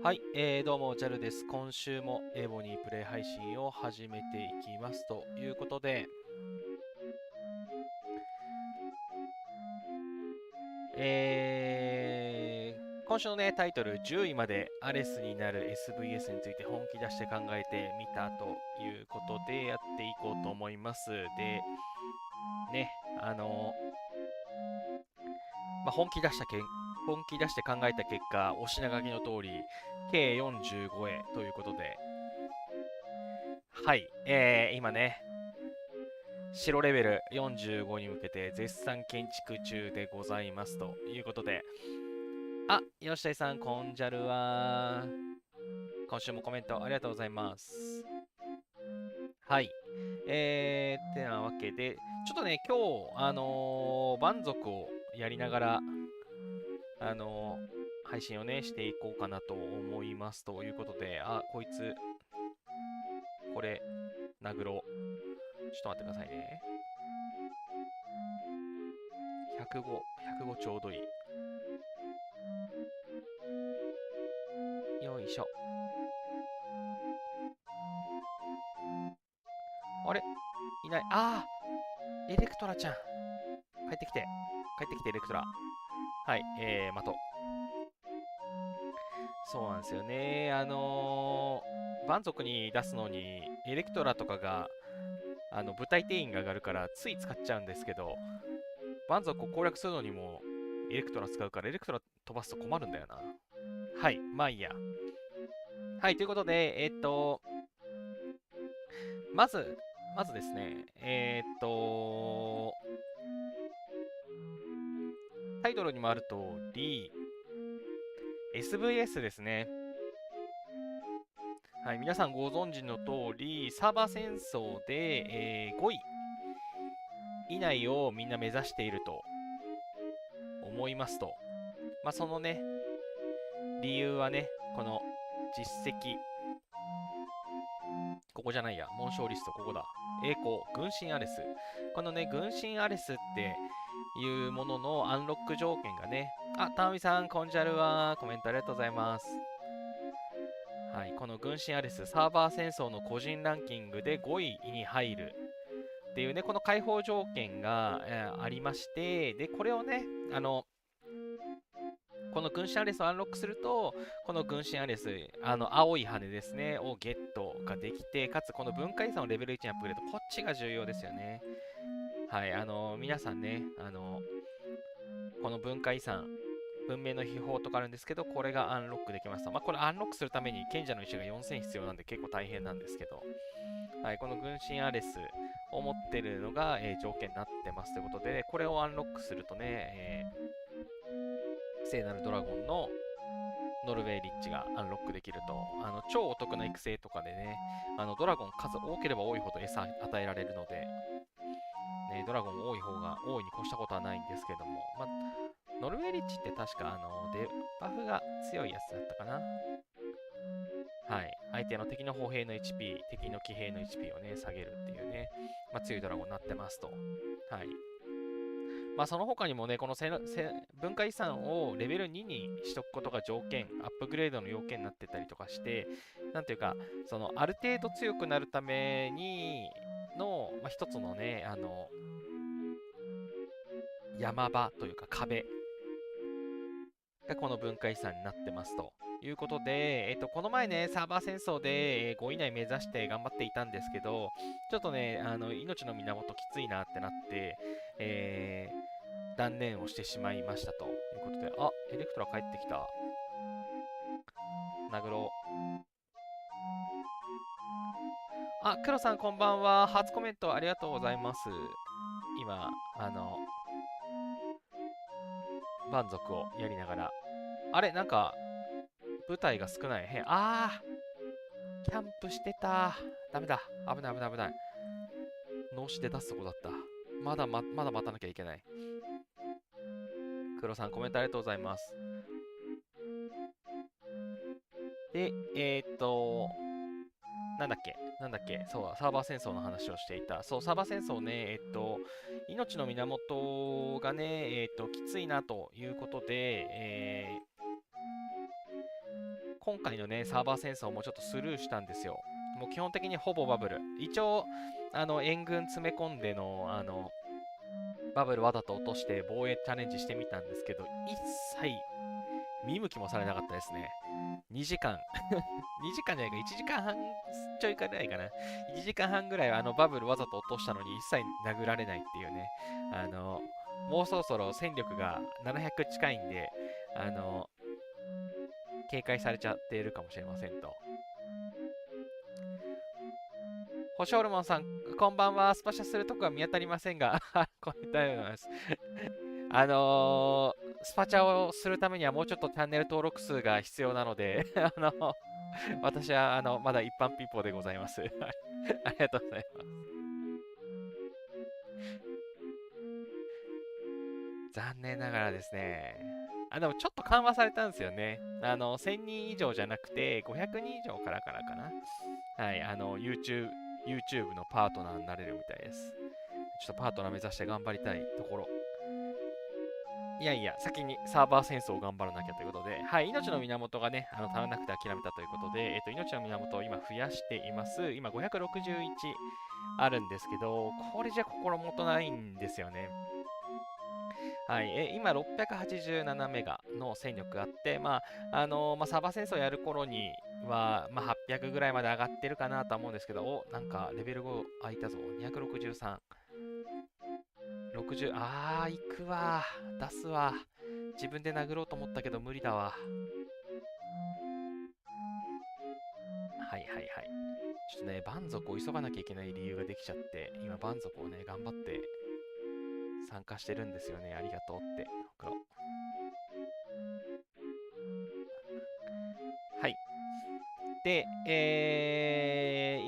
はい、どうも、ジャルです。今週もエボニープレイ配信を始めていきますということで、今週のね、タイトル10位までアレスになる SVS について本気出して考えてみたということでやっていこうと思います。で、ね、あの本気出して考えた結果、お品書きの通り、計45へということで、はい、今ね、白レベル45に向けて絶賛建築中でございますということで、吉田さん、こんじゃるは、今週もコメントありがとうございます。はい。てなわけで、ちょっとね、今日、蛮族をやりながら、配信をね、していこうかなと思いますということで、こいつ、これ、殴ろう。ちょっと待ってくださいね。105ちょうどいい。よいしょ。あれいない。エレクトラちゃん。帰ってきて。帰ってきて、エレクトラ。はい、的。そうなんですよね。蛮族に出すのに、エレクトラとかが、部隊定員が上がるから、つい使っちゃうんですけど、蛮族を攻略するのにも、エレクトラ使うから、エレクトラ飛ばすと困るんだよな。はい、まあいいや。はい、ということで、まず、まずですね、タイトルにもある通り、SVS ですね。はい、皆さんご存知の通り、サーバー戦争で、5位以内をみんな目指していると思いますと。そのね、理由はね、この実績、ここじゃないや、紋章リスト、ここだ。栄光、軍神アレス。このね、軍神アレスっていうもののアンロック条件がね、たまみさん、こんじゃるは、コメントありがとうございます。はい、この軍神アレス、サーバー戦争の個人ランキングで5位に入るっていうね、この解放条件が、ありまして、で、これをね、この軍神アレスをアンロックすると、この軍神アレス、青い羽ですね、をゲットができて、かつこの文化遺産をレベル1にアップグレード、こっちが重要ですよね。はい、皆さんね、この文化遺産、文明の秘宝とかあるんですけど、これがアンロックできますと。これアンロックするために賢者の石が4000必要なんで結構大変なんですけど、はい、この軍神アレスを持ってるのが、条件になってますということで、これをアンロックするとね、聖なるドラゴンのノルウェーリッチがアンロックできると、超お得な育成とかでね、ドラゴン数多ければ多いほど餌与えられるので、ね、ドラゴン多い方が多いに越したことはないんですけども、ノルウェーリッチって確かデバフが強いやつだったかな。はい。相手の敵の歩兵の HP、敵の騎兵の HP をね、下げるっていうね、強いドラゴンになってますと。はい。その他にもね、この文化遺産をレベル2にしとくことが条件、アップグレードの要件になってたりとかして、なんていうか、ある程度強くなるためにの、一つのね、山場というか壁がこの文化遺産になってますと。いうことで、この前ね、サーバー戦争で5位以内目指して頑張っていたんですけど、ちょっとね、命の源きついなってなって、断念をしてしまいましたということで、エレクトラ帰ってきた。殴ろう。黒さんこんばんは。初コメントありがとうございます。今、蛮族をやりながら。あれ、なんか、舞台が少ない。キャンプしてた。ダメだ。危ない危ない危ない。脳死で出すとこだった。まだ待たなきゃいけない。黒さんコメントありがとうございます。で、そうだ、サーバー戦争の話をしていた。そう、サーバー戦争ね、命の源がね、きついなということで、今回のね、サーバー戦争もちょっとスルーしたんですよ。もう基本的にほぼバブル。一応、援軍詰め込んでの、バブルわざと落として防衛チャレンジしてみたんですけど、一切見向きもされなかったですね。2時間2時間じゃないか、1時間半ちょいかぐらいかな。1時間半ぐらいバブルわざと落としたのに一切殴られないっていうね。もうそろそろ戦力が700近いんで、警戒されちゃっているかもしれませんと。星ホルモンさん、こんばんは。スパシャするとこは見当たりませんが、これだよます。スパチャをするためにはもうちょっとチャンネル登録数が必要なので、私はまだ一般ピーポーでございます。ありがとうございます。残念ながらですね。でもちょっと緩和されたんですよね。1000人以上じゃなくて、500人以上からかな。はい、YouTube のパートナーになれるみたいです。ちょっとパートナー目指して頑張りたいところ。いやいや、先にサーバー戦争を頑張らなきゃということで、はい、命の源がね、足らなくて諦めたということで、命の源を今増やしています。今561あるんですけど、これじゃ心もとないんですよね。はい、今687メガの戦力があって、サーバー戦争やる頃には、800ぐらいまで上がってるかなとは思うんですけど、なんかレベル5空いたぞ。263。60、行くわ。出すわ。自分で殴ろうと思ったけど無理だわ。はい。ちょっとね、蛮族を急がなきゃいけない理由ができちゃって、今蛮族をね、頑張って参加してるんですよね。ありがとうって。ほくろ。はい。で、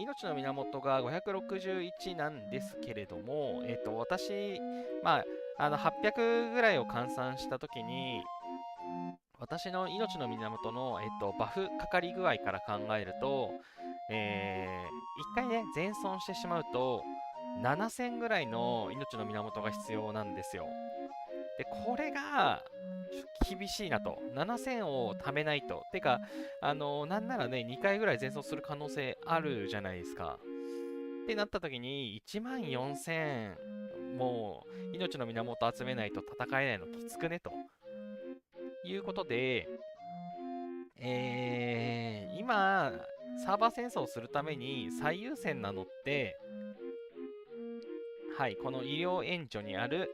命の源が561なんですけれども、私、800ぐらいを換算したときに、私の命の源の、バフかかり具合から考えると、一回ね、全損してしまうと、7000ぐらいの命の源が必要なんですよ。で、これが、厳しいなと。7000を貯めないと。てか、なんならね、2回ぐらい全損する可能性あるじゃないですか。ってなった時に、14000、もう、命の源集めないと戦えないのきつくね、ということで、今、サーバー戦争をするために最優先なのって、はい、この医療援助にある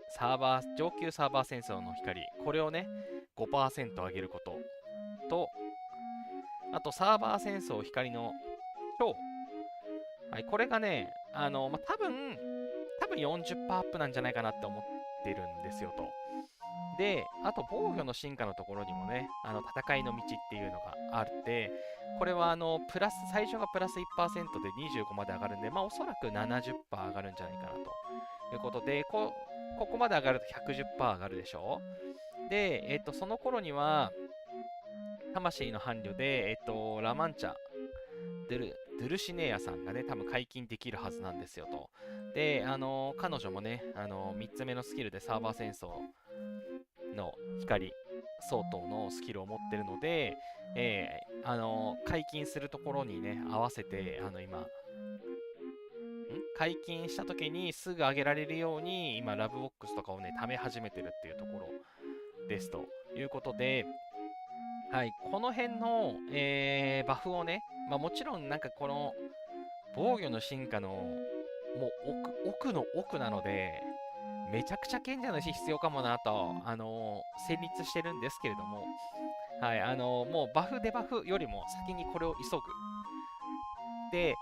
上級サーバー戦争の光、これをね、5% 上げることと、あとサーバー戦争光の超、はい、これがね、多分40%アップなんじゃないかなって思ってるんですよと。で、あと防御の進化のところにもね、戦いの道っていうのがあって、これは最初がプラス 1% で25まで上がるんで、おそらく 70% 上がるんじゃないかなということで、ここまで上がると 110% 上がるでしょ。で、その頃には、魂の伴侶で、ラマンチャ、ドゥルシネーヤさんがね、多分解禁できるはずなんですよと。で、彼女もね、3つ目のスキルでサーバー戦争の光相当のスキルを持ってるので、解禁するところにね、合わせて、解禁した時にすぐ上げられるように、今、ラブボックスとかをね、貯め始めてるっていうところですということで、はい、この辺の、バフをね、もちろんなんかこの防御の進化のもう奥の奥なので、めちゃくちゃ賢者の石必要かもなと、成立してるんですけれども、はい、もうバフデバフよりも先にこれを急ぐ。で、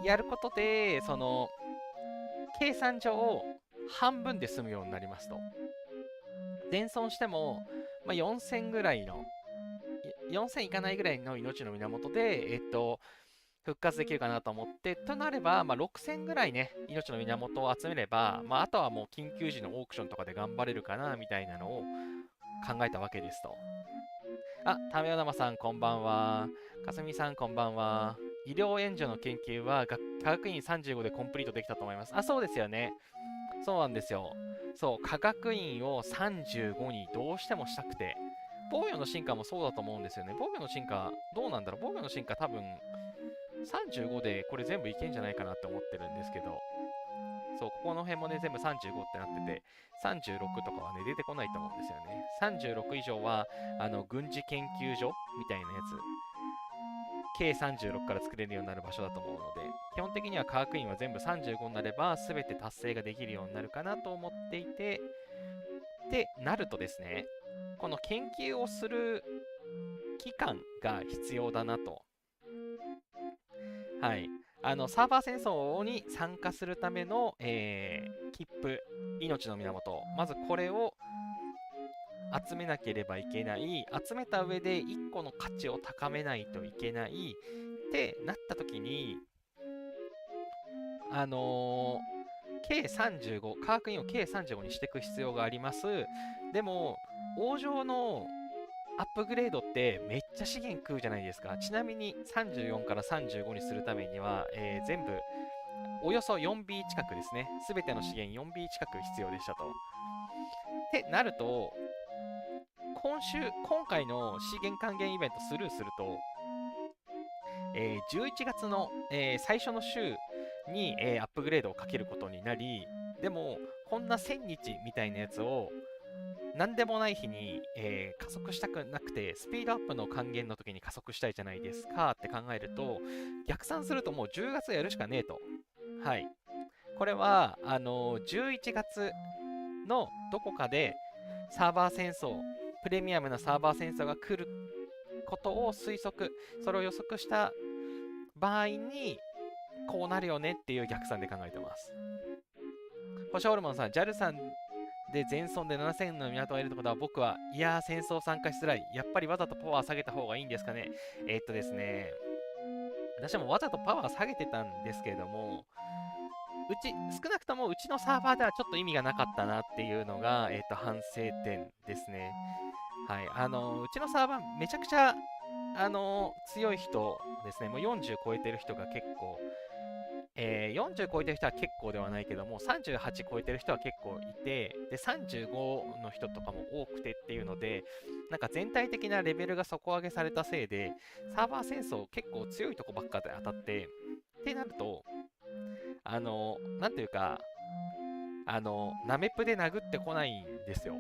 やることで、計算上、半分で済むようになりますと。全損しても、4000ぐらいの、4000いかないぐらいの命の源で、復活できるかなと思って、となれば、6000ぐらいね、命の源を集めれば、あとはもう緊急時のオークションとかで頑張れるかな、みたいなのを考えたわけですと。タメオナマさん、こんばんは。かすみさん、こんばんは。医療援助の研究は、科学院35でコンプリートできたと思います。そうですよね。そうなんですよ。そう、科学院を35にどうしてもしたくて、防御の進化もそうだと思うんですよね。防御の進化、どうなんだろう。防御の進化多分、35でこれ全部いけんじゃないかなって思ってるんですけど、そう、ここの辺もね、全部35ってなってて、36とかはね、出てこないと思うんですよね。36以上は、軍事研究所みたいなやつ、計36から作れるようになる場所だと思うので、基本的には科学院は全部35になれば、全て達成ができるようになるかなと思っていて、ってなるとですね、この研究をする期間が必要だなと。はい。サーバー戦争に参加するための、切符、命の源。まずこれを集めなければいけない。集めた上で1個の価値を高めないといけない。ってなった時に、計35、科学院を計35にしていく必要があります。でも、王城のアップグレードってめっちゃ資源食うじゃないですか。ちなみに34から35にするためには、全部およそ 4B 近くですね。すべての資源 4B 近く必要でしたと。ってなると、今回の資源還元イベントスルーすると、11月の、最初の週に、アップグレードをかけることになり、でも、こんな1000日みたいなやつを、なんでもない日に、加速したくなくて、スピードアップの還元の時に加速したいじゃないですかって考えると、逆算するともう10月やるしかねえと。はい。これは、11月のどこかでサーバー戦争、プレミアムなサーバー戦争が来ることをそれを予測した場合に、こうなるよねっていう逆算で考えてます。星ホルモンさん、JAL さんで全村で7000の港がいるってことは僕は、いやー戦争参加しづらい。やっぱりわざとパワー下げた方がいいんですかね。ですね、私もわざとパワー下げてたんですけれども、少なくともうちのサーバーではちょっと意味がなかったなっていうのが、反省点ですね。はい。うちのサーバーめちゃくちゃ、強い人ですね。もう40超えてる人が結構、40超えてる人は結構ではないけども、38超えてる人は結構いて、で、35の人とかも多くてっていうので、なんか全体的なレベルが底上げされたせいで、サーバー戦争結構強いとこばっかで当たって、ってなると、なんていうか、ナメプで殴ってこないんですよ。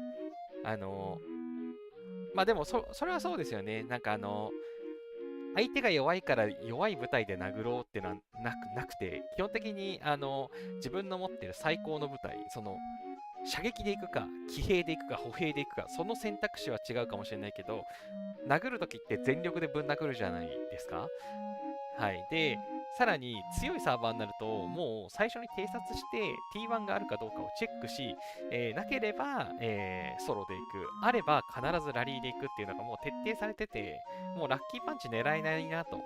まあでもそれはそうですよね。なんか相手が弱いから弱い部隊で殴ろうってのはなくて、基本的に自分の持ってる最高の部隊、射撃で行くか、騎兵で行くか、歩兵で行くか、その選択肢は違うかもしれないけど、殴るときって全力でぶん殴るじゃないですか。はい。で、さらに強いサーバーになると、もう最初に偵察して T1 があるかどうかをチェックし、なければ、ソロで行く。あれば必ずラリーで行くっていうのがもう徹底されてて、もうラッキーパンチ狙えないなと。っ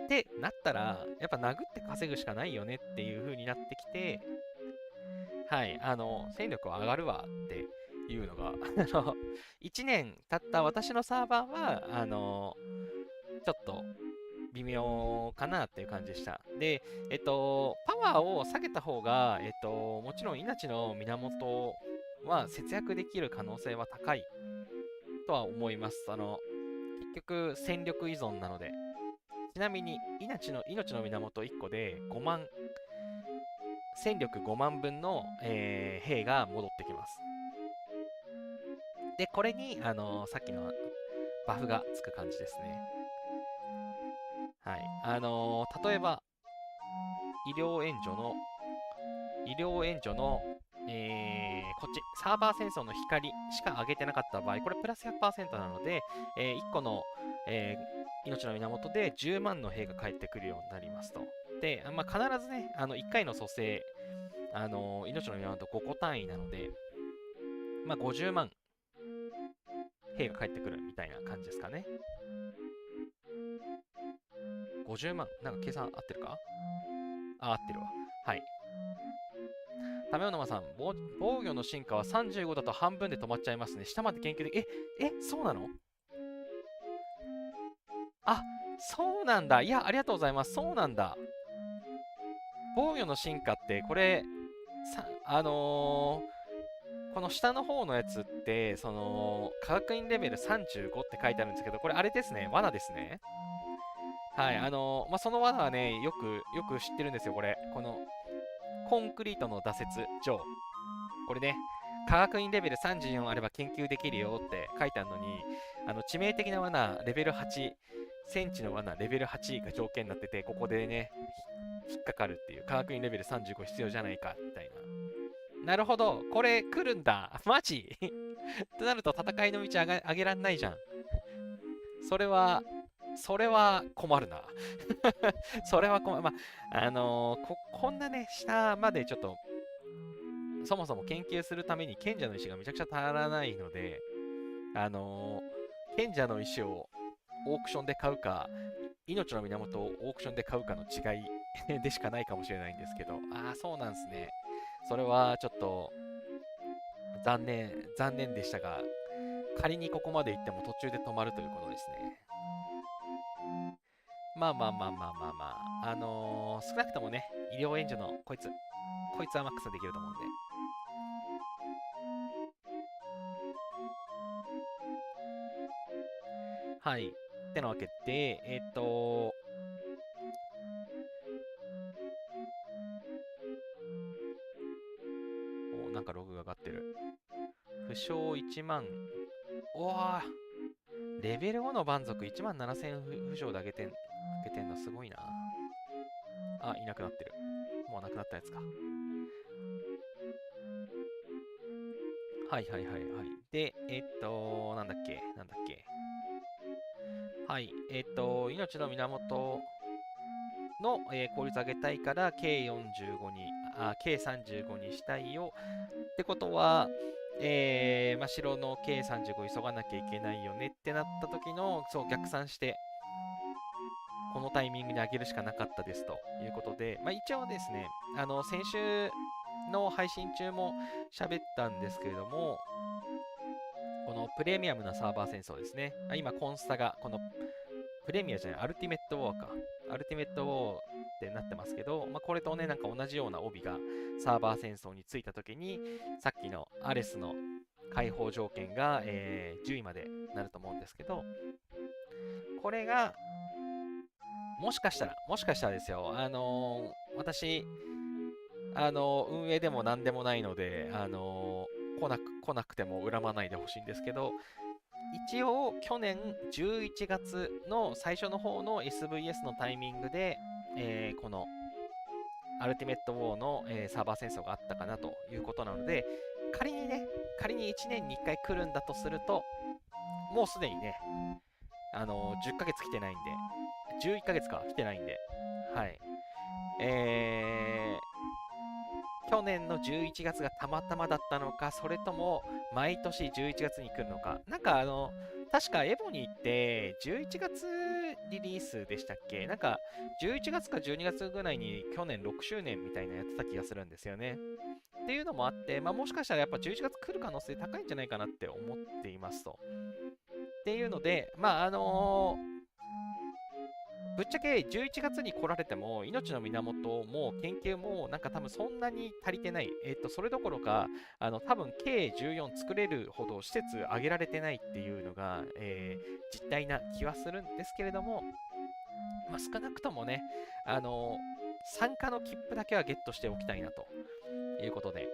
てなったら、やっぱ殴って稼ぐしかないよねっていう風になってきて、はい、戦力は上がるわっていうのが、1年経った私のサーバーは、ちょっと微妙かなっていう感じでした。で、パワーを下げた方が、もちろん命の源は節約できる可能性は高いとは思います。結局、戦力依存なので。ちなみに、命の源1個で5万、戦力5万分の、兵が戻ってきます。で、これに、さっきのバフがつく感じですね。はい。例えば、医療援助の、こっち、サーバー戦争の光しか上げてなかった場合、これプラス 100% なので、1個の、命の源で10万の兵が返ってくるようになりますと。で、まあ、必ずね、1回の蘇生、命の源5個単位なので、まあ、50万兵が返ってくるみたいな感じですかね。50万。なんか計算合ってるか？合ってるわ。はい。タメオノマさん、防御の進化は35だと半分で止まっちゃいますね。下まで研究で、そうなの？あ、そうなんだ。いや、ありがとうございます。そうなんだ。防御の進化って、これ、ここの下の方のやつって、その、科学院レベル35って書いてあるんですけど、これあれですね、罠ですね。はい、その罠はね、よく知ってるんですよ、これ。この、コンクリートの挫折状。これね、科学院レベル34あれば研究できるよって書いてあるのに、致命的な罠、レベル8、センチの罠、レベル8が条件になってて、ここでね、引っかかるっていう、科学院レベル35必要じゃないか、みたいな。なるほど、これ来るんだ。マジとなると戦いの道上げらんないじゃん。それは、それは困るな。それは困る。まあ、こんなね、下までちょっと、そもそも研究するために賢者の石がめちゃくちゃ足らないので、賢者の石をオークションで買うか、命の源をオークションで買うかの違いでしかないかもしれないんですけど、ああ、そうなんですね。それはちょっと残念でしたが、仮にここまで行っても途中で止まるということですね。まあまあまあまあまあまあ、少なくともね、医療援助のこいつはマックスできると思うんで。はい。ってなわけで、なんかログが上がってる。負傷1万。おわレベル5の蛮族1万7000負傷で上げてんのすごいな。あ、いなくなってる。もうなくなったやつか。はいはいはいはい。で、なんだっけ。はい、命の源の、効率上げたいから、K45 に、K35 にしたいよ。ってことは、城の K35 急がなきゃいけないよねってなった時の、そう、逆算して、このタイミングに上げるしかなかったですということで、一応ですね、先週の配信中も喋ったんですけれども、このプレミアムなサーバー戦争ですね。今、コンスタが、このプレミアじゃない、アルティメットウォーか。アルティメットウォーってなってますけど、これとね、なんか同じような帯がサーバー戦争についたときに、さっきのアレスの解放条件が、10位までなると思うんですけど、これが、もしかしたらですよ、私、運営でも何でもないので、来なくても恨まないでほしいんですけど、一応、去年11月の最初の方の SVS のタイミングで、このアルティメットウォーの、サーバー戦争があったかなということなので、仮に1年に1回来るんだとすると、もうすでにね、10ヶ月来てないんで、11ヶ月か来てないんで、はい。去年の11月がたまたまだったのか、それとも毎年11月に来るのか。なんか確かエボニーって11月リリースでしたっけ？なんか11月か12月ぐらいに去年6周年みたいなやってた気がするんですよね。っていうのもあって、もしかしたらやっぱ11月来る可能性高いんじゃないかなって思っていますと。っていうので、ぶっちゃけ11月に来られても、命の源も研究もなんか多分そんなに足りてない。それどころか、多分計14作れるほど施設上げられてないっていうのが、実態な気はするんですけれども、少なくともね、参加の切符だけはゲットしておきたいなということで、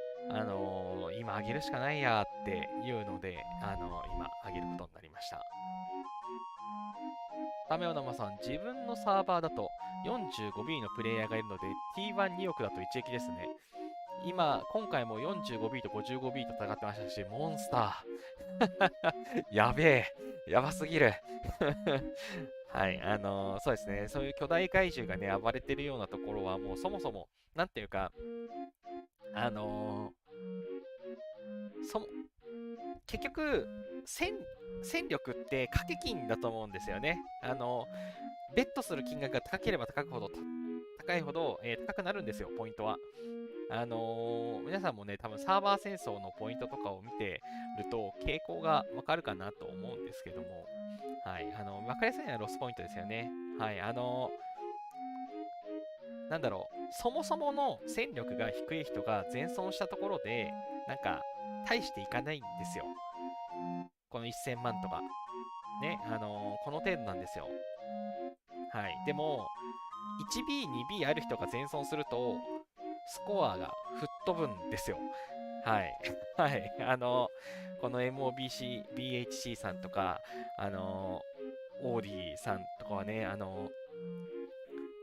今上げるしかないやっていうので、今上げることになりました。タメオナマさん、自分のサーバーだと 45B のプレイヤーがいるので T12 億だと一撃ですね。今回も 45B と 55B と戦ってましたし、モンスター。やべえ。やばすぎる。はい、そうですね。そういう巨大怪獣がね、暴れてるようなところは、もうそもそも、なんていうか、あの結局、戦力って掛け金だと思うんですよね。ベットする金額が高ければ高いほど、高くなるんですよ、ポイントは。皆さんもね、多分サーバー戦争のポイントとかを見てると、傾向がわかるかなと思うんですけども、はい、わかりやすいのはロスポイントですよね。はい、なんだろう、そもそもの戦力が低い人が全損したところで、なんか、大していかないんですよ。この1000万とか。ね、この程度なんですよ。はい。でも、1B、2B ある人が全損すると、スコアが吹っ飛ぶんですよ。はい。はい。この MOBC、BHC さんとか、オーディさんとかはね、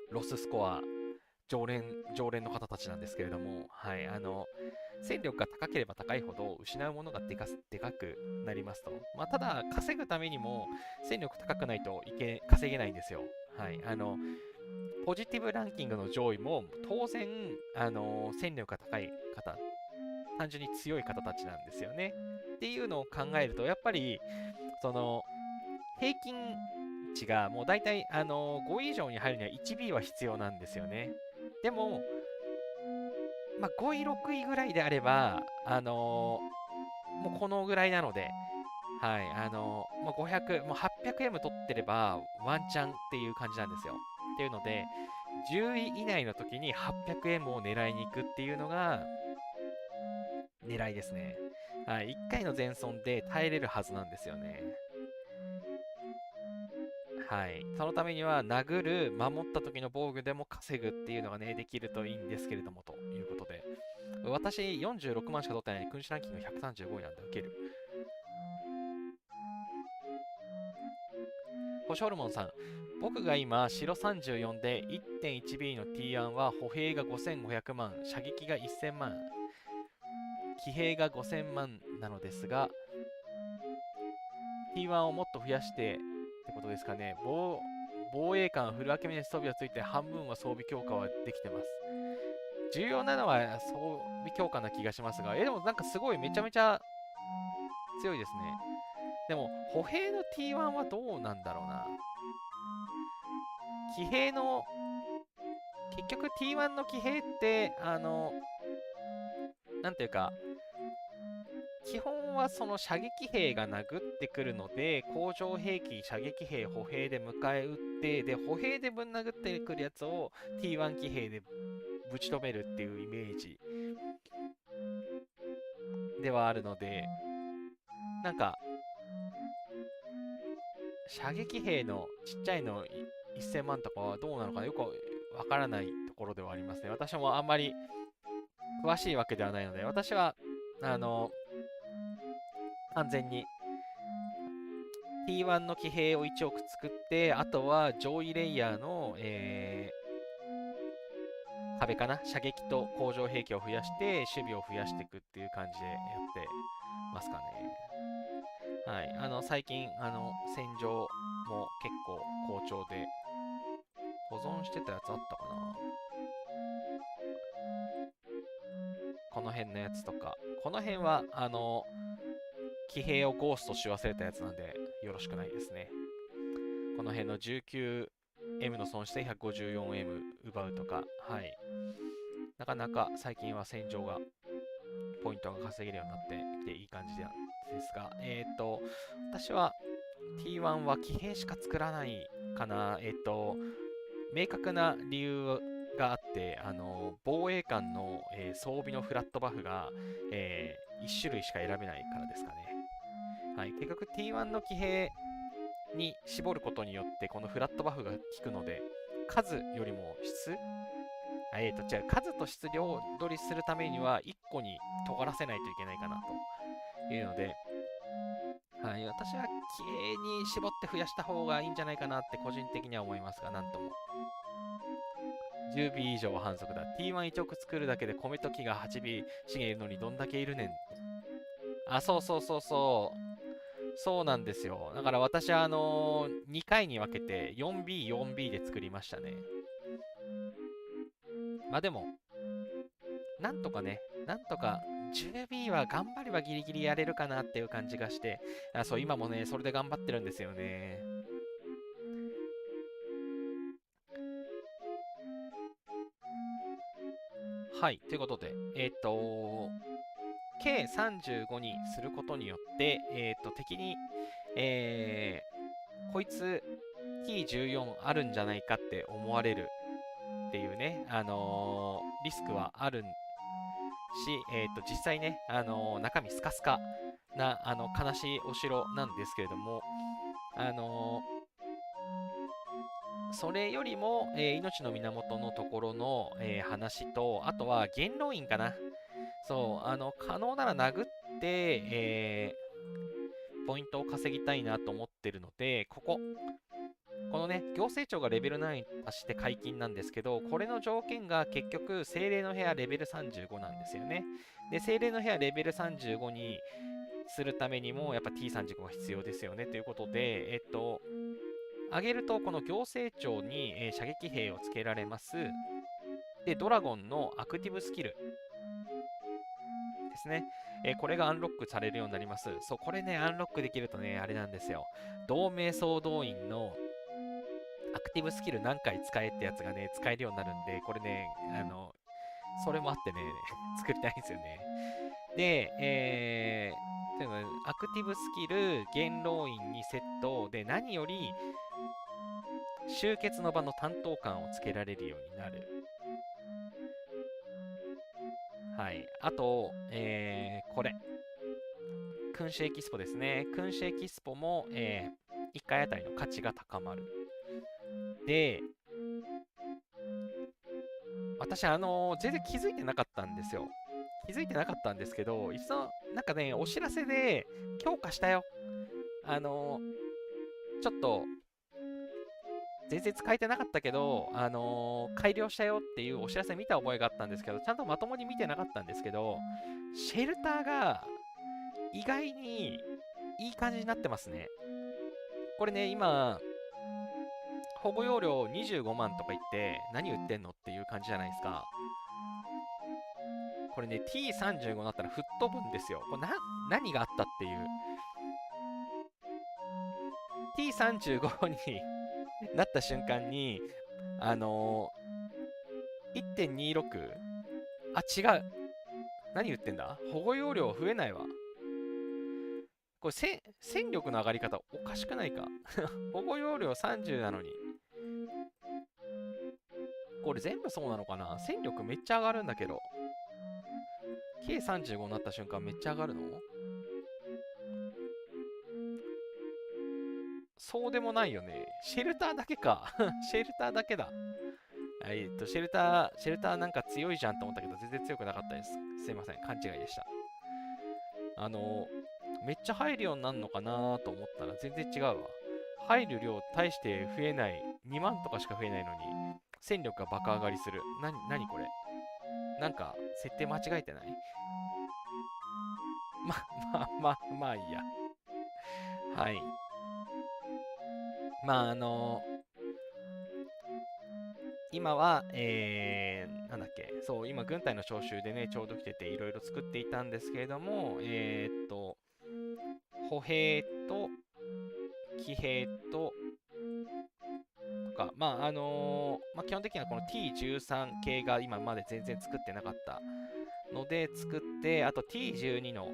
ロススコア、常連の方たちなんですけれども、はい。戦力が高ければ高いほど失うものがでかくなりますと。まあ、ただ、稼ぐためにも戦力高くないと稼げないんですよ。はい。ポジティブランキングの上位も当然、戦力が高い方、単純に強い方たちなんですよね。っていうのを考えると、やっぱり、その、平均値がもう大体、5位以上に入るには 1B は必要なんですよね。でも、まあ、5位、6位ぐらいであれば、もうこのぐらいなので、はい、まあ、500、もう 800M 取ってればワンチャンっていう感じなんですよ。っていうので、10位以内の時に 800M を狙いに行くっていうのが狙いですね。はい、1回の前損で耐えれるはずなんですよね。はい、そのためには殴る、守った時の防具でも稼ぐっていうのがね、できるといいんですけれどもということで。私46万しか取ってないのに、君主ランキング135位なんで受ける。星ホルモンさん、僕が今、白34で 1.1B の T1 は歩兵が5500万、射撃が1000万、騎兵が5000万なのですが、T1 をもっと増やしてってことですかね。防衛艦フルアケミネス装備がついて半分は装備強化はできてます。重要なのは装備強化な気がしますが、でもなんかすごいめちゃめちゃ強いですね。でも、歩兵の T1 はどうなんだろうな。騎兵の、結局 T1 の騎兵って、なんていうか、基本はその射撃兵が殴ってくるので、工場兵器、射撃兵、歩兵で迎え撃って、で、歩兵でぶん殴ってくるやつを T1 騎兵でぶち止めるっていうイメージではあるので、なんか、射撃兵のちっちゃいの1000万とかはどうなのかよくわからないところではありますね。私もあんまり詳しいわけではないので、私は、完全に T1 の騎兵を1億作って、あとは上位レイヤーの、壁かな、射撃と工場兵器を増やして、守備を増やしていくっていう感じでやってますかね。はい。最近、戦場も結構好調で、保存してたやつあったかな、この辺のやつとか。この辺は、騎兵をゴーストし忘れたやつなんで、よろしくないですね。この辺の 19M の損失で 154M 奪うとか、はい。なかなか最近は戦場が、ポイントが稼げるようになってきていい感じですが、私は T1 は騎兵しか作らないかな。明確な理由があって、防衛艦の、装備のフラットバフが、1種類しか選べないからですかね。はい、結局 T1 の騎兵に絞ることによって、このフラットバフが効くので、数よりも質違う、数と質両取りするためには、1個に尖らせないといけないかなというので、はい、私は騎兵に絞って増やした方がいいんじゃないかなって個人的には思いますが、なんとも。10尾以上は反則だ。T11 億作るだけで米と木が8尾茂るのにどんだけいるねん。あ、そうそうそうそう。そうなんですよ。だから私は2回に分けて 4B、4B で作りましたね。まあでも、なんとかね、なんとか 10B は頑張ればギリギリやれるかなっていう感じがして、そう、今もね、それで頑張ってるんですよね。はい、ということで、計35にすることによって、敵に、こいつ T14 あるんじゃないかって思われるっていうね、リスクはあるん実際ね、中身スカスカな、悲しいお城なんですけれども、あのそれよりも、命の源のところの、話と、あとは元老院かな。そう、可能なら殴って、ポイントを稼ぎたいなと思ってるので、このね、行政庁がレベル9に達して解禁なんですけど、これの条件が結局、精霊の部屋レベル35なんですよね。で、精霊の部屋レベル35にするためにも、やっぱ T35 が必要ですよねということで、上げると、この行政庁に、射撃兵をつけられます。で、ドラゴンのアクティブスキルですね。これがアンロックされるようになります。そう、これね、アンロックできるとね、あれなんですよ。同盟総動員のアクティブスキル何回使えってやつがね、使えるようになるんで、これね、それもあってね、作りたいんですよね。で、というのはアクティブスキル、元老院にセットで、何より、集結の場の担当官をつけられるようになる。はい。あと、これ。君主エキスポですね。君主エキスポも、1回あたりの価値が高まる。で、私、全然気づいてなかったんですよ。気づいてなかったんですけど、一度、なんかね、お知らせで強化したよ。ちょっと、全然使えてなかったけど、改良したよっていうお知らせ見た覚えがあったんですけど、ちゃんとまともに見てなかったんですけど、シェルターが意外にいい感じになってますね。これね、今、保護容量25万とか言って、何売ってんのっていう感じじゃないですか。これね、T35 になったら吹っ飛ぶんですよ。これ何があったっていう。T35 になった瞬間に、1.26? あ、違う。何言ってんだ？保護容量増えないわ。これ戦力の上がり方おかしくないか？保護容量30なのに。これ全部そうなのかな？戦力めっちゃ上がるんだけど。K35 になった瞬間めっちゃ上がるの？そうでもないよね。シェルターだけか。シェルターだけだ。シェルターなんか強いじゃんと思ったけど、全然強くなかったです。すいません、勘違いでした。めっちゃ入るようになるのかなと思ったら全然違うわ。入る量大して増えない、2万とかしか増えないのに、戦力がバカ上がりする。何これ？なんか、設定間違えてない？まあいいや。はい。まあ、今は、なんだっけ、そう、今、軍隊の招集でね、ちょうど来てて、いろいろ作っていたんですけれども、歩兵と、騎兵と、か、基本的にはこの T13 系が今まで全然作ってなかったので、作って、あと T12 の、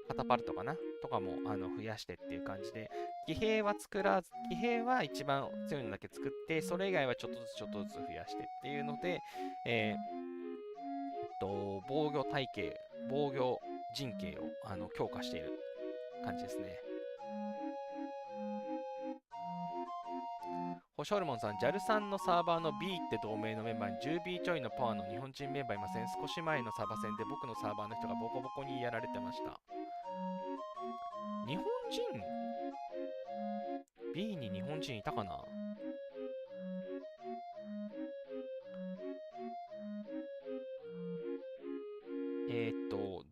カタパルトかなとかも増やしてっていう感じで、騎兵は騎兵は一番強いのだけ作って、それ以外はちょっとずつ増やしてっていうので、防御体系、防御陣形を強化している感じですね。ホショルモンさん、JAL さんのサーバーの B って同盟のメンバーに 10B ちょいのパワーの日本人メンバーいません？少し前のサバ戦で僕のサーバーの人がボコボコにやられてました。日本人？ B に日本人いたかな？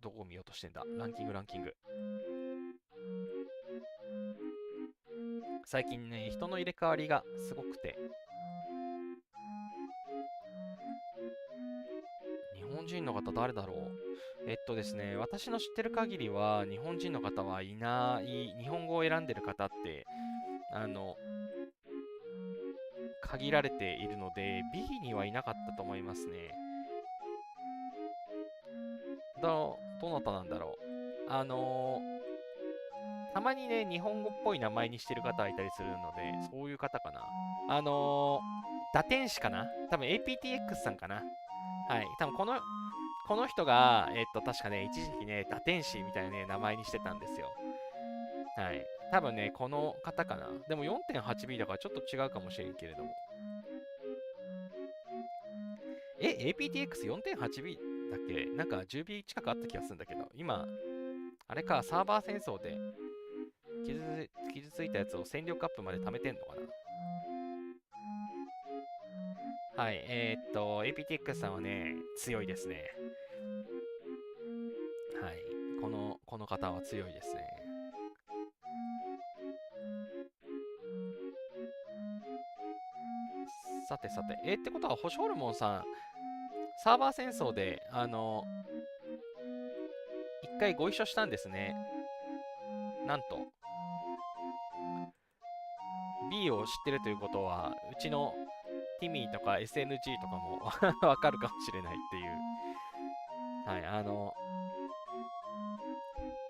どこ見ようとしてんだ？ランキング。最近ね、人の入れ替わりがすごくて。日本人の方誰だろう？ですね、私の知ってる限りは、日本人の方はいない、日本語を選んでる方って、限られているので、B にはいなかったと思いますね。どなたなんだろう。たまにね、日本語っぽい名前にしてる方はいたりするので、そういう方かな。打天使かな？多分 APTX さんかな。はい。多分この人が、確かね、一時期ね、打天使みたいなね、名前にしてたんですよ。はい。多分ね、この方かな。でも 4.8B だからちょっと違うかもしれんけれども。APTX4.8B だっけ？なんか 10B 近くあった気がするんだけど、今、あれか、サーバー戦争で傷ついたやつを戦力アップまで貯めてんのかな。はい、APTX さんはね、強いですね。はい、この方は強いですね。さてさて、ってことは、星ホルモンさん、サーバー戦争で、一回ご一緒したんですね。なんと、B を知ってるということは、うちのティミーとか SNG とかもわかるかもしれないっていう。はい、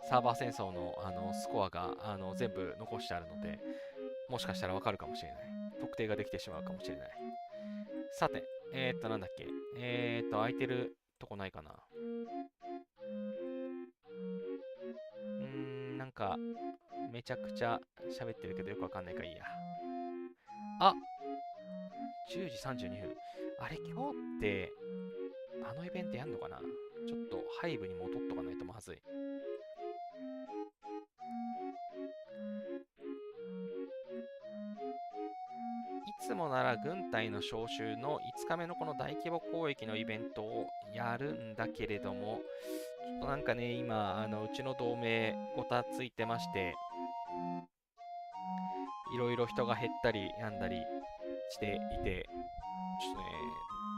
サーバー戦争の、スコアが、全部残してあるので、もしかしたらわかるかもしれない。特定ができてしまうかもしれない。さて、なんだっけ。空いてるとこないかな。なんか、めちゃくちゃ喋ってるけどよくわかんないからいいや。あ、10時32分。あれ、今日って、あのイベントやんのかな。ちょっと、ハイブに戻っとかないとまずい。いつもなら軍隊の招集の5日目のこの大規模攻撃のイベントをやるんだけれども、ちょっとなんかね、今、うちの同盟ごたついてまして、いろいろ人が減ったりやんだりしていて、ちょっとね、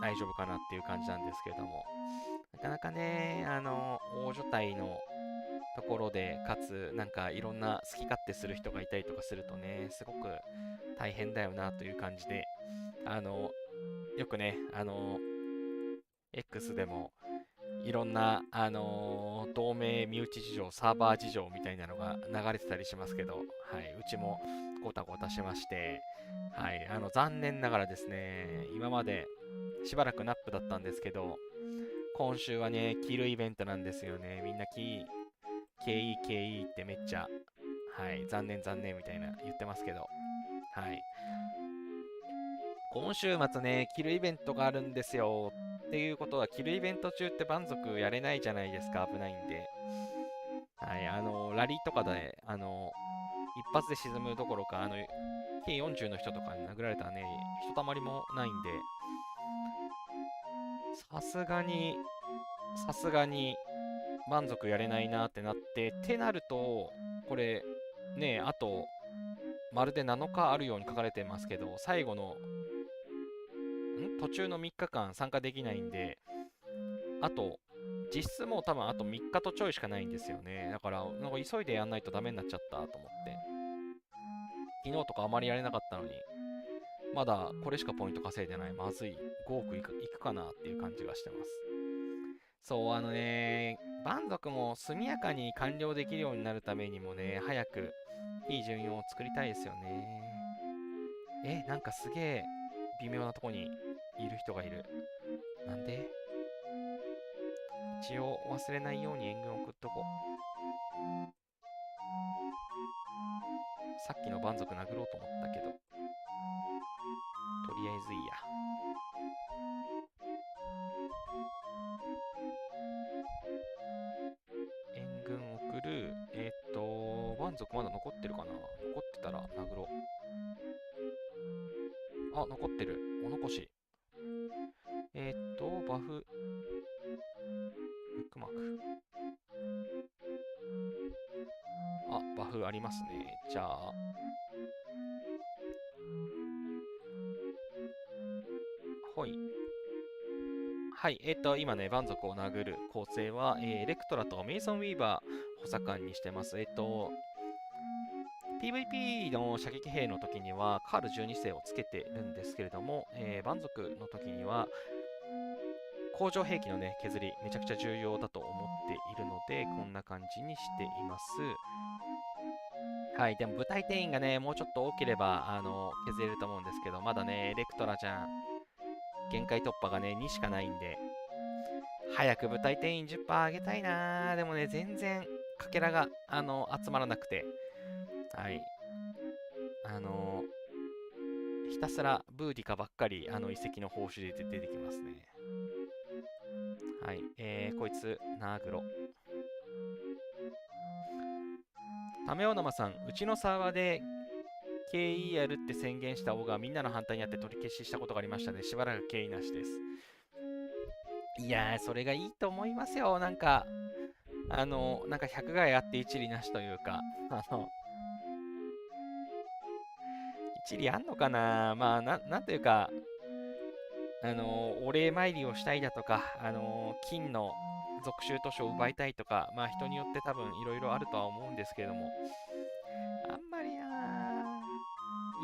大丈夫かなっていう感じなんですけれども、なかなかね、大所帯のところで、かつ、なんかいろんな好き勝手する人がいたりとかするとね、すごく大変だよなという感じで、よくね、X でもいろんな、同盟身内事情、サーバー事情みたいなのが流れてたりしますけど、はい、うちもごたごたしまして、はい、残念ながらですね、今までしばらくナップだったんですけど、今週はね、キルイベントなんですよね。みんなKE ってめっちゃ、はい、残念残念みたいな言ってますけど、はい。今週末ね、キルイベントがあるんですよ。っていうことは、キルイベント中って満足やれないじゃないですか、危ないんで。はい、ラリーとかで、一発で沈むどころか、計40の人とかに殴られたらね、ひとたまりもないんで、さすがに、さすがに、満足やれないなってなって、ってなると、これ、ね、あと、まるで7日あるように書かれてますけど、最後の途中の3日間参加できないんで、あと、実質もう多分あと3日とちょいしかないんですよね。だから、なんか急いでやんないとダメになっちゃったと思って。昨日とかあまりやれなかったのに、まだこれしかポイント稼いでない。まずい。5億いくかなっていう感じがしてます。そう、蛮族も速やかに完了できるようになるためにもね、早くいい順位を作りたいですよね。なんかすげえ微妙なとこにいる人がいる。なんで一応忘れないように援軍送っとこう。さっきの蛮族殴ろうと思ったけど、とりあえずいいや。援軍送る。蛮族まだ残ってるかな。残ってたら殴ろう。あ、残ってる。お残し。バフ。ブックマーク。あ、バフありますね。じゃあ、ほい。はい、今ね、蛮族を殴る構成は、エレクトラとメイソン・ウィーバー補佐官にしてます。PVP の射撃兵の時にはカール12世をつけてるんですけれども、蛮族の時には工場兵器のね、削り、めちゃくちゃ重要だと思っているので、こんな感じにしています。はい、でも部隊定員がね、もうちょっと多ければ、削れると思うんですけど、まだね、エレクトラじゃん、限界突破がね、2しかないんで、早く舞台定員10%上げたいなー。でもね、全然、かけらが、集まらなくて。はい。ひたすらブーディカばっかり、遺跡の報酬で出てきますね。はい。こいつ、ナーグロ。タメオナマさん、うちのサーバーで KER って宣言した方がみんなの反対にあって取り消ししたことがありましたね。しばらく経緯なしです。いやー、それがいいと思いますよ。なんか100害あって一理なしというか、一理あんのかな。まあ、なんというか、お礼参りをしたいだとか、金の属州都市を奪いたいとか、まあ人によって多分いろいろあるとは思うんですけれども、あんまり意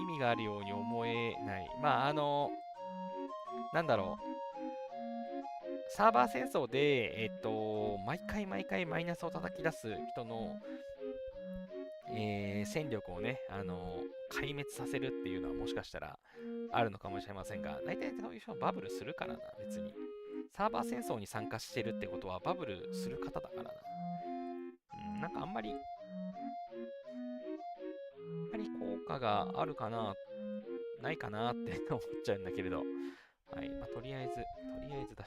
味があるように思えない。まあなんだろう、サーバー戦争で、毎回毎回マイナスを叩き出す人の、戦力をね、壊滅させるっていうのはもしかしたらあるのかもしれませんが、大体そういう人はバブルするからな、別に。サーバー戦争に参加してるってことはバブルする方だからな。なんかあんまり効果があるかな、ないかなって思っちゃうんだけれど。はい。まあ、とりあえず出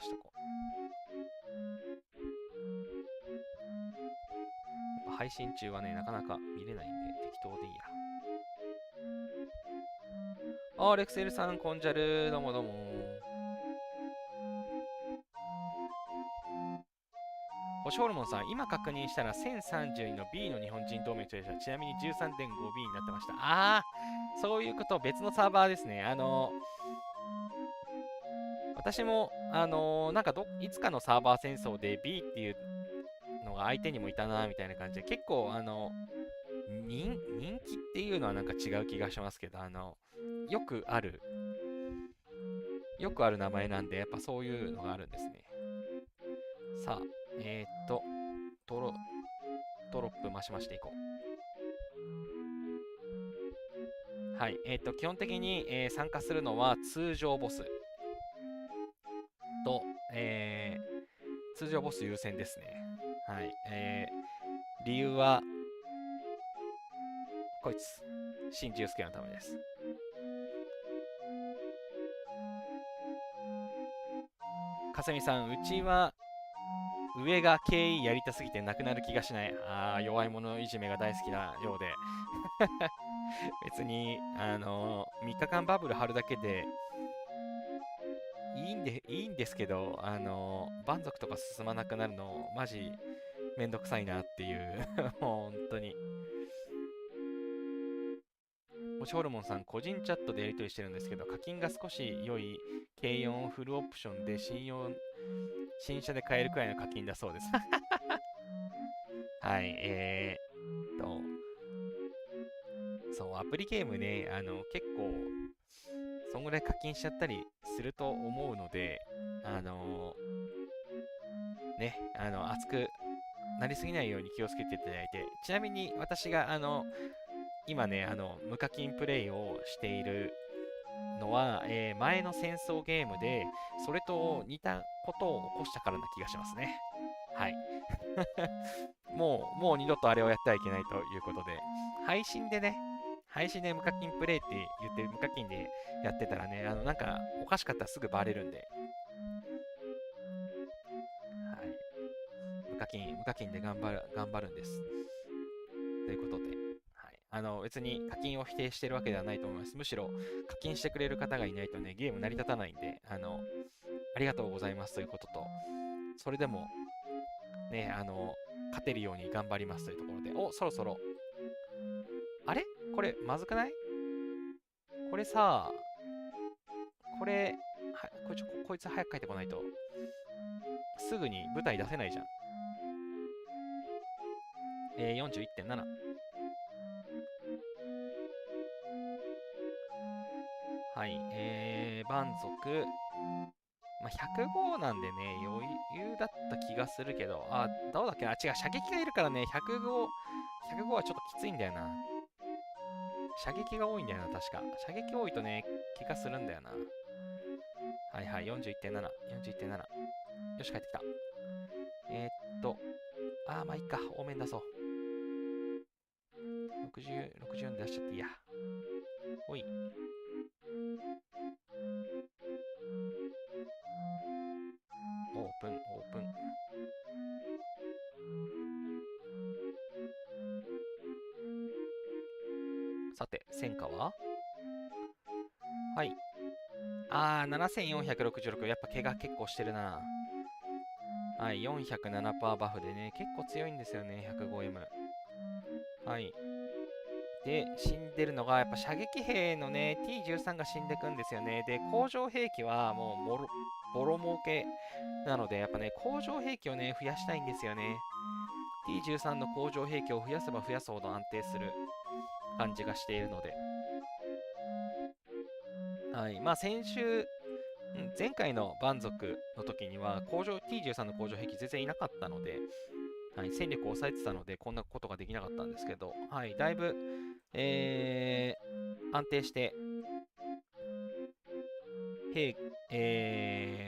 しとこう。やっぱ配信中はね、なかなか見れないんで、適当でいいや。レクセルさん、こんじゃる。どうもどうも。星ホルモンさん、今確認したら1032の B の日本人同盟とでした。ちなみに 13.5B になってました。そういうこと、別のサーバーですね。私も、なんかいつかのサーバー戦争で B っていうのが相手にもいたな、みたいな感じで、結構、人気っていうのはなんか違う気がしますけど、よくある、名前なんで、やっぱそういうのがあるんですね。さあ、ドロップ増しましていこう。はい、基本的に、参加するのは通常ボスと、通常ボス優先ですね。はい、理由は、こいつ、新重介のためです。かすみさん、うちは上が KE やりたすぎてなくなる気がしない。弱い者いじめが大好きなようで。別に、3日間バブル貼るだけでいいんですけど、蛮族とか進まなくなるの、マジめんどくさいなっていうもう本当に。もしホルモンさん、個人チャットでやり取りしてるんですけど、課金が少し良い軽4フルオプションで新車で買えるくらいの課金だそうです。はい、そう、アプリゲームね、結構、そんぐらい課金しちゃったりすると思うので、ね、熱くなりすぎないように気をつけていただいて、ちなみに私が、今ね、無課金プレイをしているのは、前の戦争ゲームで、それと似たことを起こしたからな気がしますね。はい。もう二度とあれをやってはいけないということで、配信でね、無課金プレイって言って無課金でやってたらね、なんかおかしかったらすぐバレるんで、はい。無課金で頑張るんです。ということで、はい。別に課金を否定してるわけではないと思います。むしろ課金してくれる方がいないとね、ゲーム成り立たないんで、ありがとうございますということと、それでも、ね、勝てるように頑張りますというところで、そろそろ、あれこれ、まずくない？これさ、これ、こいつ早く帰ってこないと、すぐに舞台出せないじゃん。41.7。はい、蛮族。まあ、105なんでね、余裕だった気がするけど、どうだっけな、違う、射撃がいるからね、105はちょっときついんだよな。射撃が多いんだよな、確か。射撃多いとね、怪我するんだよな。はいはい、41.7。よし、帰ってきた。まあいいか。多めに出そう。64出しちゃっていいや。おい。オープン、オープン。さて、戦果ははい。7466。やっぱ怪我結構してるな。はい、407%バフでね、結構強いんですよね、105M。はい。で、死んでるのが、やっぱ射撃兵のね、T13 が死んでくんですよね。で、工場兵器はもうボロ儲けなので、やっぱね、工場兵器をね、増やしたいんですよね。T13 の工場兵器を増やせば増やすほど安定する感じがしているので。はい。まあ、先週、前回の蛮族の時にはT13 の工場兵器全然いなかったので、はい、戦力を抑えてたのでこんなことができなかったんですけど、はい、だいぶ、安定して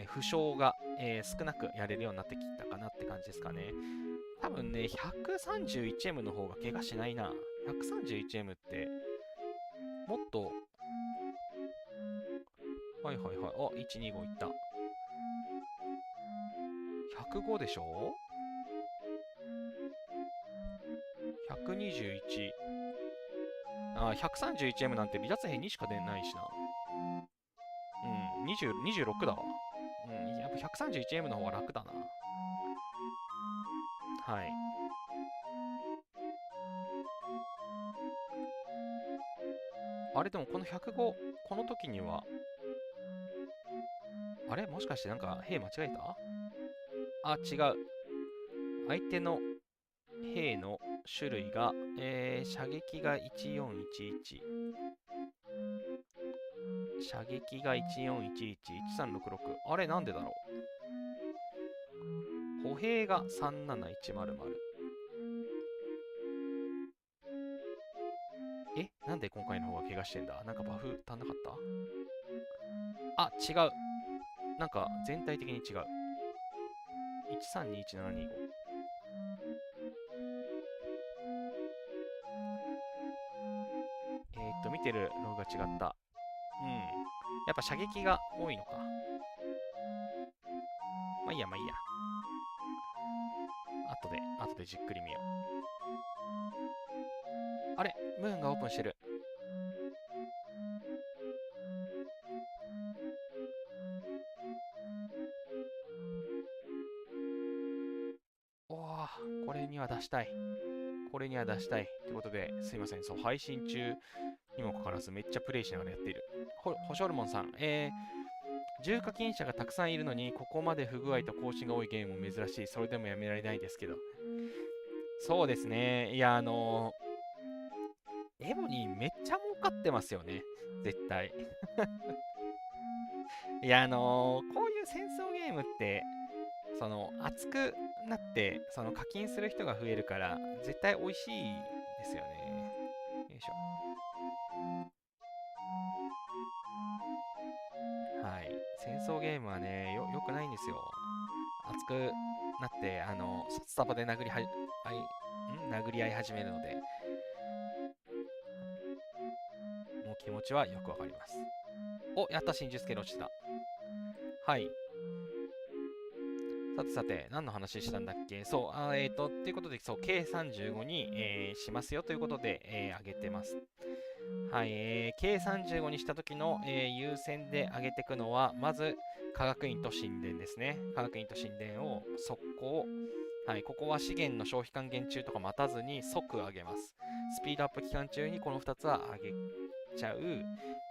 負傷が、少なくやれるようになってきたかなって感じですかね。多分ね、131M の方が怪我しないな。131M ってもっと、はいはいはい、125いった。105でしょ？ 121。131M なんて離脱兵2しか出ないしな。うん、26だわ。うん、やっぱ 131M の方が楽だな。はい。あれ、でもこの105、この時には、あれもしかしてなんか兵間違えた？違う。相手の兵の種類が、射撃が1411。射撃が1411、1366。あれ、なんでだろう。歩兵が37100。なんで今回の方が怪我してんだ？なんかバフ足んなかった？違う。なんか全体的に違う。1321725。見てるログが違った。うん。やっぱ射撃が多いのか。まあいいや、まあいいや。後でじっくり見よう。あれ、ムーンがオープンしてる。これには出したい。これには出したい。ってことで、すいません。そう、配信中にもかかわらずめっちゃプレイしながらやっている。星ホルモンさん、重課金者がたくさんいるのに、ここまで不具合と更新が多いゲームも珍しい。それでもやめられないですけど。そうですね。いや、エボニーめっちゃ儲かってますよね。絶対。いや、こういう戦争ゲームって、熱くなって、課金する人が増えるから、絶対美味しいですよね。よいしょ。はい。戦争ゲームはね、よくないんですよ。熱くなって、札束で殴り合い始めるので、もう気持ちはよくわかります。やった、真珠助落ちた。はい。さてさて、何の話したんだっけ？そう、ということで、そう、K35 に、しますよということで、上げてます。はい、K35 にした時の、優先で上げていくのは、まず、科学院と神殿ですね。科学院と神殿を速攻、はい、ここは資源の消費還元中とか待たずに即上げます。スピードアップ期間中にこの2つは上げちゃう。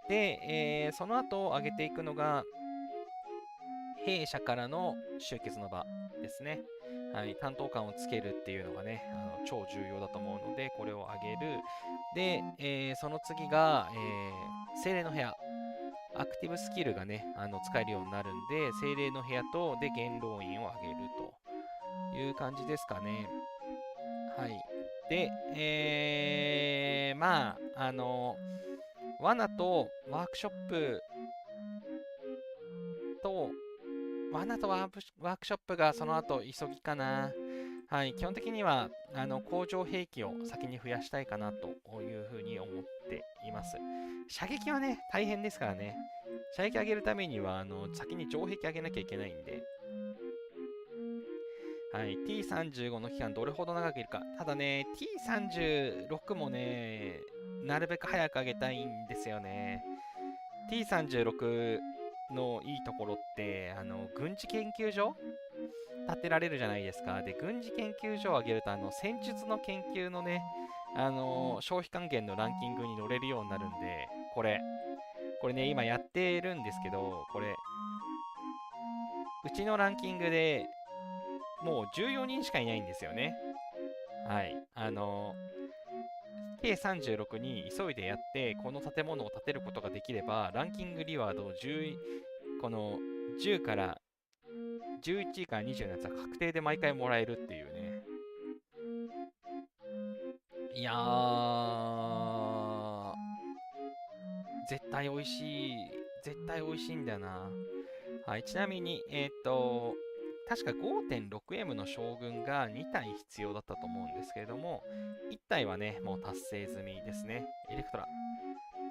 で、その後上げていくのが、弊社からの集結の場ですね。はい、担当官をつけるっていうのがね、超重要だと思うので、これを上げる。で、その次が、精霊の部屋。アクティブスキルがね、使えるようになるんで、精霊の部屋と、で、元老院を上げるという感じですかね。はい。で、罠とワークショップと、罠とワークショップがその後急ぎかな。はい、基本的には工場兵器を先に増やしたいかなというふうに思っています。射撃はね、大変ですからね。射撃上げるためには先に城壁上げなきゃいけないんで、はい、T35 の期間どれほど長くいるか。ただね、T36 もね、なるべく早く上げたいんですよね。T36 のいいところって、軍事研究所建てられるじゃないですか。で、軍事研究所を上げると、戦術の研究のね、消費還元のランキングに乗れるようになるんで、これね、今やってるんですけど、これ、うちのランキングでもう14人しかいないんですよね。はい。K36 に急いでやって、この建物を建てることができれば、ランキングリワードをこの10から11位から20のやつは確定で毎回もらえるっていうね。いやー、絶対美味しい。絶対美味しいんだよな。はい、ちなみに、確か 5.6M の将軍が2体必要だったと思うんですけれども、1体はね、もう達成済みですね。エレクトラ。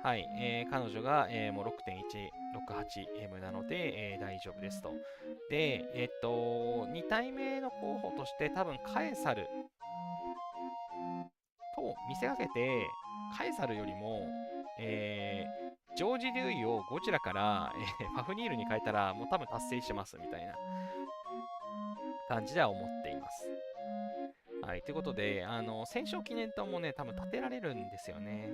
はい、彼女が、もう 6.168M なので、大丈夫ですと。で、2体目の候補として多分カエサルと見せかけて、カエサルよりも、ジョージ・デューイをゴジラから、ファフニールに変えたらもう多分達成しますみたいな感じでは思っています。はい、ということで、戦勝記念塔もね、多分建てられるんですよね。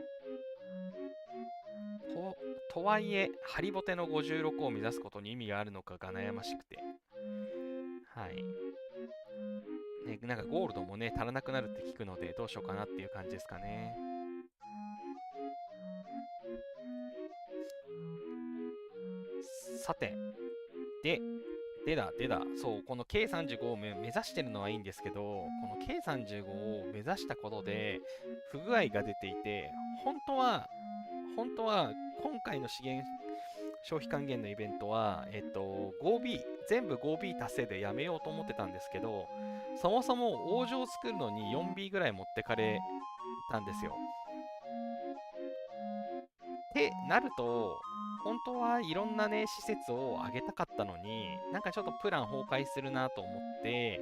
とはいえ、ハリボテの56を目指すことに意味があるのかが悩ましくて。はい。ね、なんかゴールドもね、足らなくなるって聞くので、どうしようかなっていう感じですかね。さて、でだ、そう、この K35 を目指してるのはいいんですけど、この K35 を目指したことで不具合が出ていて、本当は今回の資源消費還元のイベントは、5B、全部 5B 達成でやめようと思ってたんですけど、そもそも王城を作るのに 4B ぐらい持ってかれたんですよ。ってなると、本当はいろんなね、施設を上げたかったのに、なんかちょっとプラン崩壊するなと思って、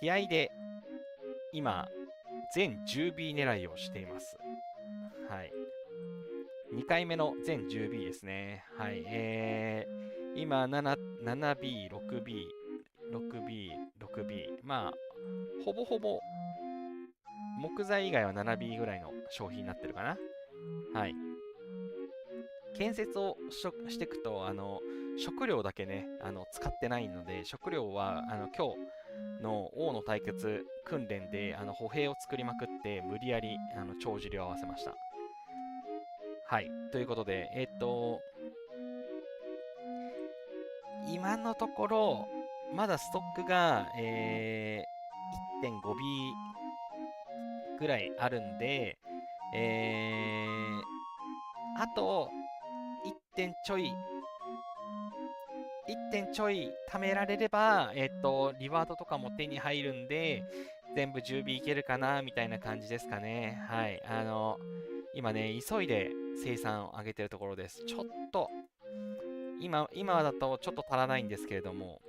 気合で今、全 10B 狙いをしています。はい。2回目の全 10B ですね。はい。今、7B、6B、6B、6B。まあ、ほぼほぼ、木材以外は 7B ぐらいの消費になってるかな。はい。建設をしていくと、食料だけね、使ってないので、食料は、今日の王の対決訓練で、歩兵を作りまくって、無理やり、帳尻を合わせました。はい。ということで、今のところ、まだストックが、1.5B ぐらいあるんで、あと1点ちょい、1点ちょい貯められれば、リワードとかも手に入るんで、全部 10B いけるかな、みたいな感じですかね。はい。今ね、急いで生産を上げてるところです。ちょっと、今だとちょっと足らないんですけれども、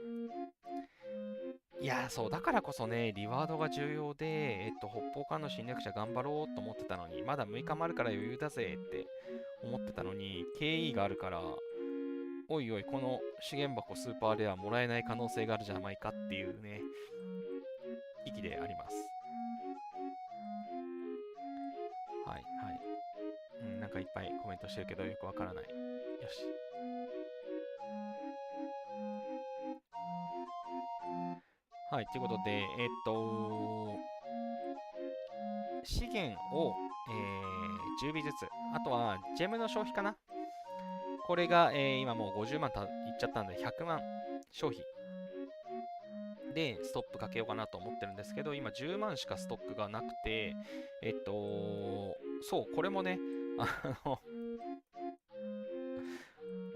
いやー、そう、だからこそね、リワードが重要で、北方間の侵略者頑張ろうと思ってたのに、まだ6日もあるから余裕だぜって思ってたのに、KE があるから、おいおい、この資源箱スーパーレアもらえない可能性があるじゃないかっていうね、域であります。はい、はい。なんかいっぱいコメントしてるけど、よくわからない。よし。はい、ということで、資源を、10尾ずつ、あとはジェムの消費かな。これが、今もう50万いっちゃったんで、100万消費でストップかけようかなと思ってるんですけど、今10万しかストックがなくて、そう、これもね、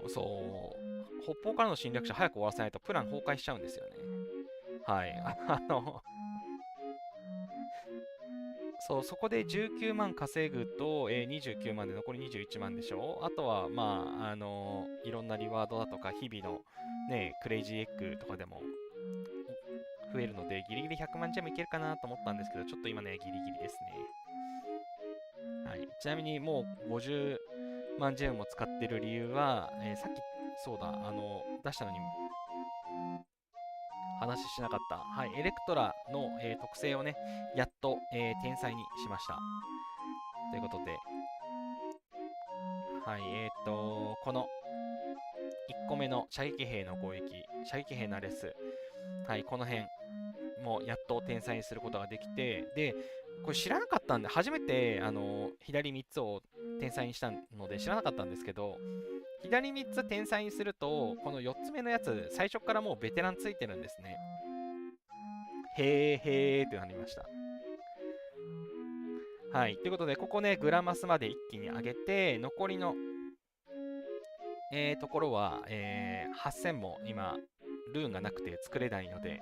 そう、北方からの侵略者早く終わらせないとプラン崩壊しちゃうんですよね。はい。そこで19万稼ぐと、29万で残り21万でしょ。あとは、いろんなリワードだとか、日々のね、クレイジーエッグとかでも増えるので、ギリギリ100万ジェムいけるかなと思ったんですけど、ちょっと今ね、ギリギリですね。はい。ちなみにもう50万ジェムも使ってる理由は、さっき、そうだ、出したのに話しなかった。はい。エレクトラの、特性をね、やっと、天才にしました。ということで、はい。この1個目の射撃兵の攻撃、射撃兵のレス、はい、この辺もやっと天才にすることができて、で、これ知らなかったんで、初めて、左3つを天才にしたので知らなかったんですけど、左3つ天才にすると、この4つ目のやつ、最初からもうベテランついてるんですね。へーへーってなりました。はい。ということで、ここね、グラマスまで一気に上げて、残りの、ところは、8000も今、ルーンがなくて作れないので、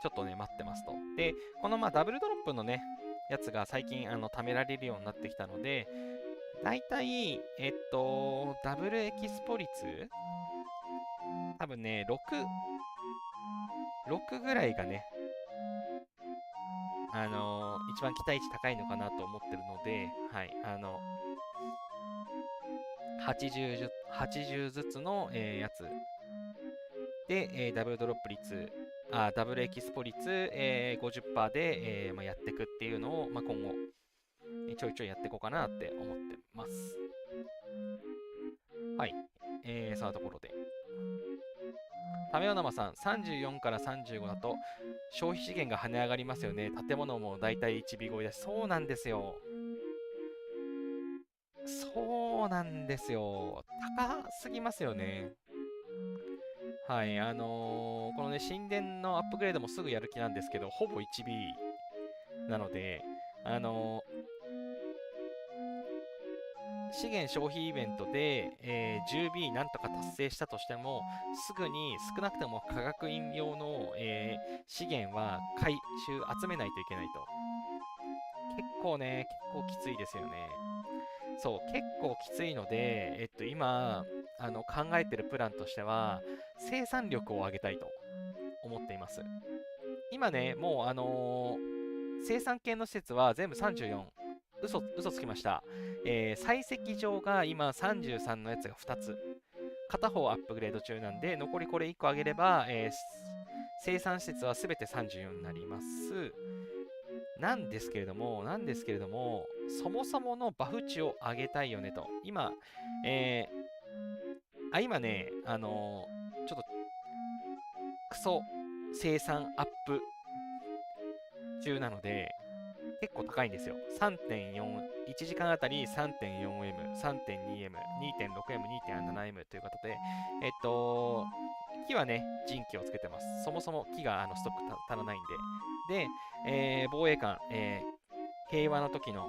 ちょっとね、待ってますと。で、このダブルドロップのね、やつが最近貯められるようになってきたので、だいたい、ダブルエキスポ率多分ね、6ぐらいがね、一番期待値高いのかなと思ってるので、はい、80ずつの、やつで、ダブルドロップ率、ダブルエキスポ率、50%で、やっていくっていうのを、今後、ちょいちょいやっていこうかなって思ってます。はい。そんなところで。タメオナマさん、34から35だと消費資源が跳ね上がりますよね。建物もだいたい1尾超えだし、そうなんですよ。そうなんですよ。高すぎますよね。はい、このね、神殿のアップグレードもすぐやる気なんですけど、ほぼ 1B なので、資源消費イベントで、10B なんとか達成したとしても、すぐに少なくとも科学飲用の、資源は回収集めないといけないと。結構きついですよね。そう、結構きついので、今、考えてるプランとしては、生産力を上げたいと思っています。今ね、もう、生産系の施設は全部34。嘘つきました。採石場が今33のやつが2つ。片方アップグレード中なんで、残りこれ1個上げれば、生産施設は全て34になります。なんですけれども、そもそものバフ値を上げたいよねと。今、今ね、ちょっと、クソ生産アップ中なので、結構高いんですよ。3.4、1時間あたり 3.4M、3.2M、2.6M、2.7M ということで、木はね、人気をつけてます。そもそも木がストック足らないんで。で、防衛官、平和の時の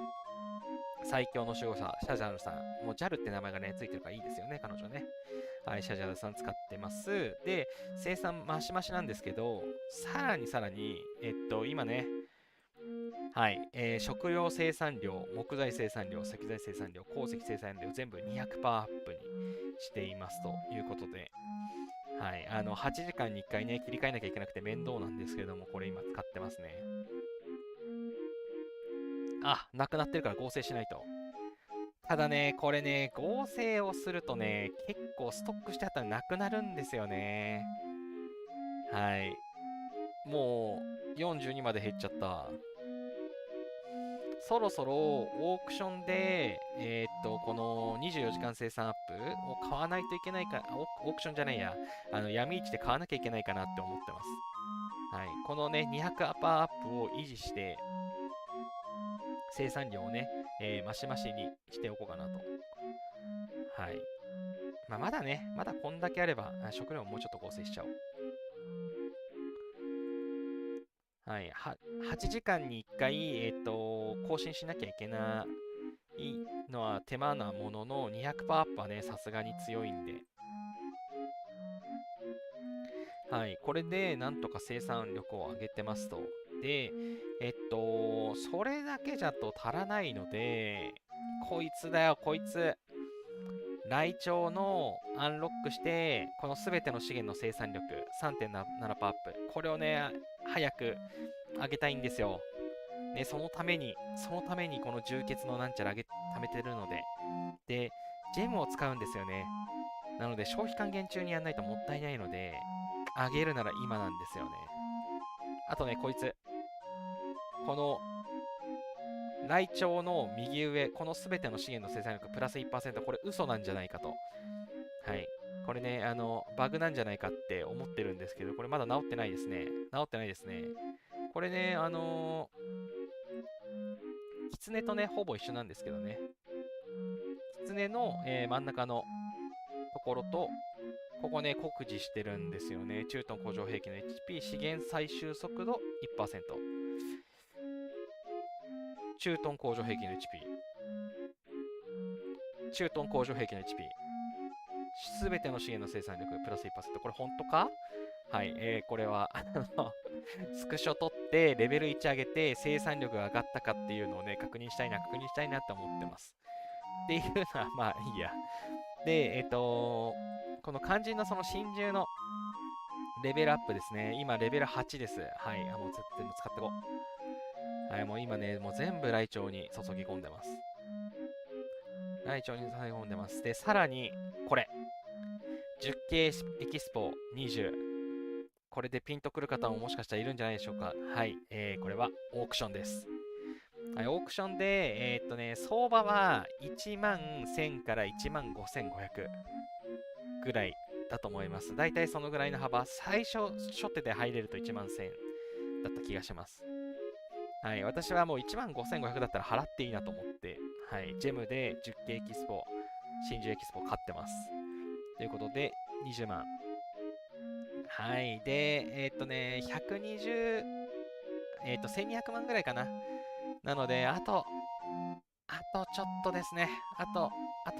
最強の守護者、シャジャルさん。もう JAL って名前がね、ついてるからいいですよね、彼女ね。はい、シャジャルさん使ってます。で、生産マシマシなんですけど、さらに、今ね、はい、食料生産量、木材生産量、石材生産量、鉱石生産量、全部200%アップにしていますということで、はい、8時間に1回ね、切り替えなきゃいけなくて面倒なんですけれども、これ今使ってますね。なくなってるから合成しないと。ただね、これね、合成をするとね、結構ストックしてあったらなくなるんですよね。はい。もう42まで減っちゃった。そろそろオークションで、この24時間生産アップを買わないといけないか、オークションじゃないや、闇市で買わなきゃいけないかなって思ってます。はい。このね、200アップを維持して、生産量をね、マシマシにしておこうかなと。はい。まだね、まだこんだけあれば、食料ももうちょっと合成しちゃおう。はい。8時間に1回、更新しなきゃいけないのは手間なものの、200%アップはね、さすがに強いんで。はい、これでなんとか生産力を上げてますと。で、それだけじゃと足らないので、こいつだよ、こいつ。ライチョウのアンロックして、このすべての資源の生産力3.7%アップ。これをね、早く上げたいんですよ。ね、そのためにこの充血のなんちゃら貯めてるので。で、ジェムを使うんですよね。なので、消費還元中にやんないともったいないので、上げるなら今なんですよね。あとね、こいつ。この、ライチョウの右上、このすべての資源の生産力プラス 1%、これ嘘なんじゃないかと。はい。これね、バグなんじゃないかって思ってるんですけど、これまだ治ってないですね。治ってないですね。これね、キツネとね、ほぼ一緒なんですけどね。キツネの、真ん中のところと、ここね、酷似してるんですよね。駐屯工場兵器の HP、資源採集速度 1%。駐屯工場兵器の HP。駐屯工場兵器の HP。すべての資源の生産力プラス 1%。これ本当か？はい、これはスクショ取ってレベル1上げて生産力が上がったかっていうのをね、確認したいなって思ってます。っていうのは、まあいいや。で、この肝心のその真珠のレベルアップですね。今レベル8です。はい、もう全部使ってこう。はい、もう今ね、もう全部ライチョウに注ぎ込んでます。ライチョウに注ぎ込んでます。で、さらに、これ。10系エキスポ20。これでピンとくる方ももしかしたらいるんじゃないでしょうか。はい、これはオークションです。はい、オークションで、相場は1万1000から1万5500ぐらいだと思います。だいたいそのぐらいの幅。最初、初手で入れると1万1000だった気がします。はい、私はもう1万5500だったら払っていいなと思って、はい、ジェムで10系エキスポ、真珠エキスポ買ってます。ということで、20万。はい。で、120、1200万ぐらいかな。なので、あとちょっとですね。あと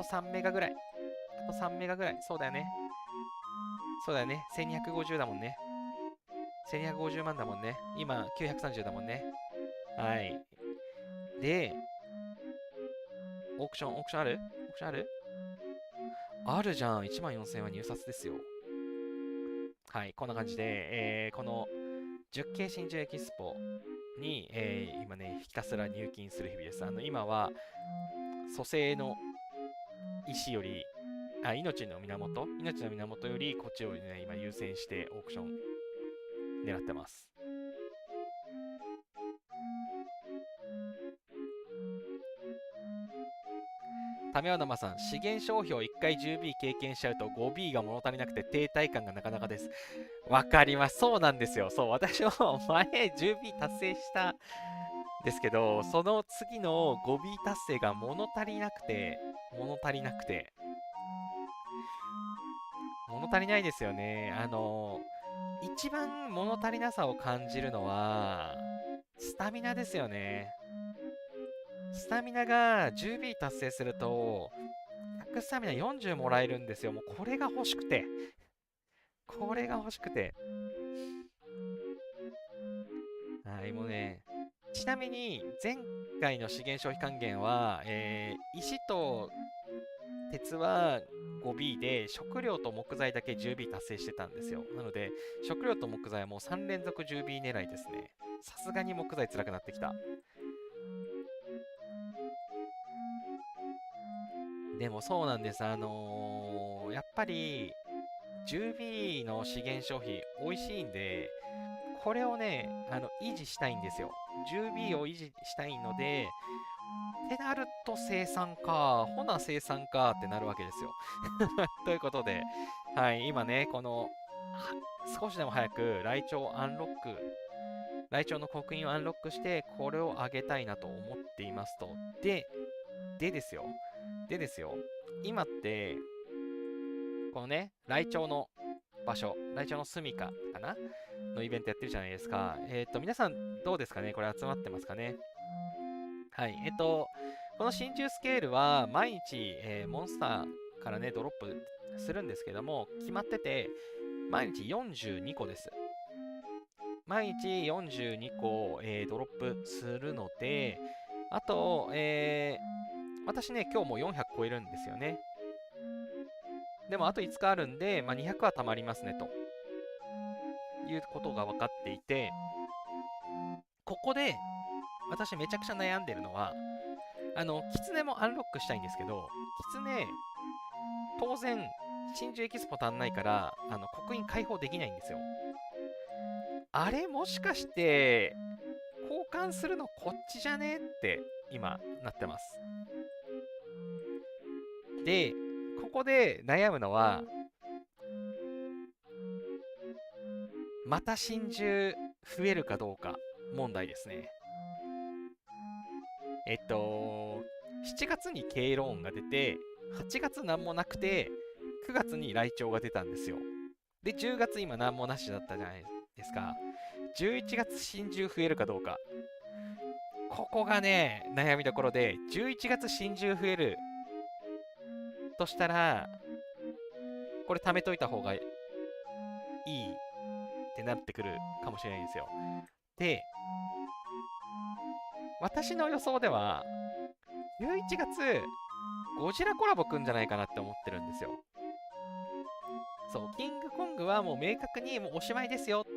3メガぐらい。あと3メガぐらい。そうだよね。そうだよね。1250だもんね。1250万だもんね。今、930だもんね。はい。で、オークションある？オークションある？あるじゃん。1万4000は入札ですよ。はい。こんな感じで、この10系真珠エキスポに、今ね、ひたすら入金する日々です。今は、蘇生の石より、命の源より、こっちをね、今優先してオークション狙ってます。タメオナマさん、資源消費を1回 10B 経験しちゃうと 5B が物足りなくて停滞感がなかなかです。わかります。そうなんですよ。そう、私も前 10B 達成したですけど、その次の 5B 達成が物足りなくて、物足りないですよね。一番物足りなさを感じるのは、スタミナですよね。スタミナが 10B 達成すると、100スタミナ40もらえるんですよ。もうこれが欲しくて。これが欲しくて。はい、もうね。ちなみに、前回の資源消費還元は、石と鉄は 5B で、食料と木材だけ 10B 達成してたんですよ。なので、食料と木材はもう3連続 10B 狙いですね。さすがに木材辛くなってきた。でもそうなんです。やっぱり 10B の資源消費美味しいんで、これをね、維持したいんですよ。10B を維持したいので、ってなると生産か、ほな生産かってなるわけですよ。ということで、はい、今ね、少しでも早くライチョウをアンロック、ライチョウの刻印をアンロックして、これを上げたいなと思っていますと。でですよ。今って、このね、ライチョウの場所、ライチョウの住処かなのイベントやってるじゃないですか。皆さんどうですかね？これ集まってますかね？はい。この真珠スケールは毎日、モンスターからね、ドロップするんですけども、決まってて、毎日42個です。毎日42個、ドロップするので、あと、私ね、今日もう400超えるんですよね。でもあと5日あるんで、まあ、200は貯まりますねということが分かっていて、ここで私めちゃくちゃ悩んでるのは、キツネもアンロックしたいんですけど、キツネ、当然、真珠エキスポ足んないから、刻印解放できないんですよ。あれもしかして、交換するのこっちじゃねって今なってます。で、ここで悩むのは、また真珠増えるかどうか問題ですね。7月にケイローンが出て、8月なんもなくて、9月にライチョウが出たんですよ。で、10月今なんもなしだったじゃないですか。11月真珠増えるかどうか。ここがね、悩みどころで、11月真珠増えるとしたら、これ貯めといた方がいいってなってくるかもしれないんですよ。で、私の予想では、11月、ゴジラコラボくんじゃないかなって思ってるんですよ。そう、キングコングはもう明確にもうおしまいですよって、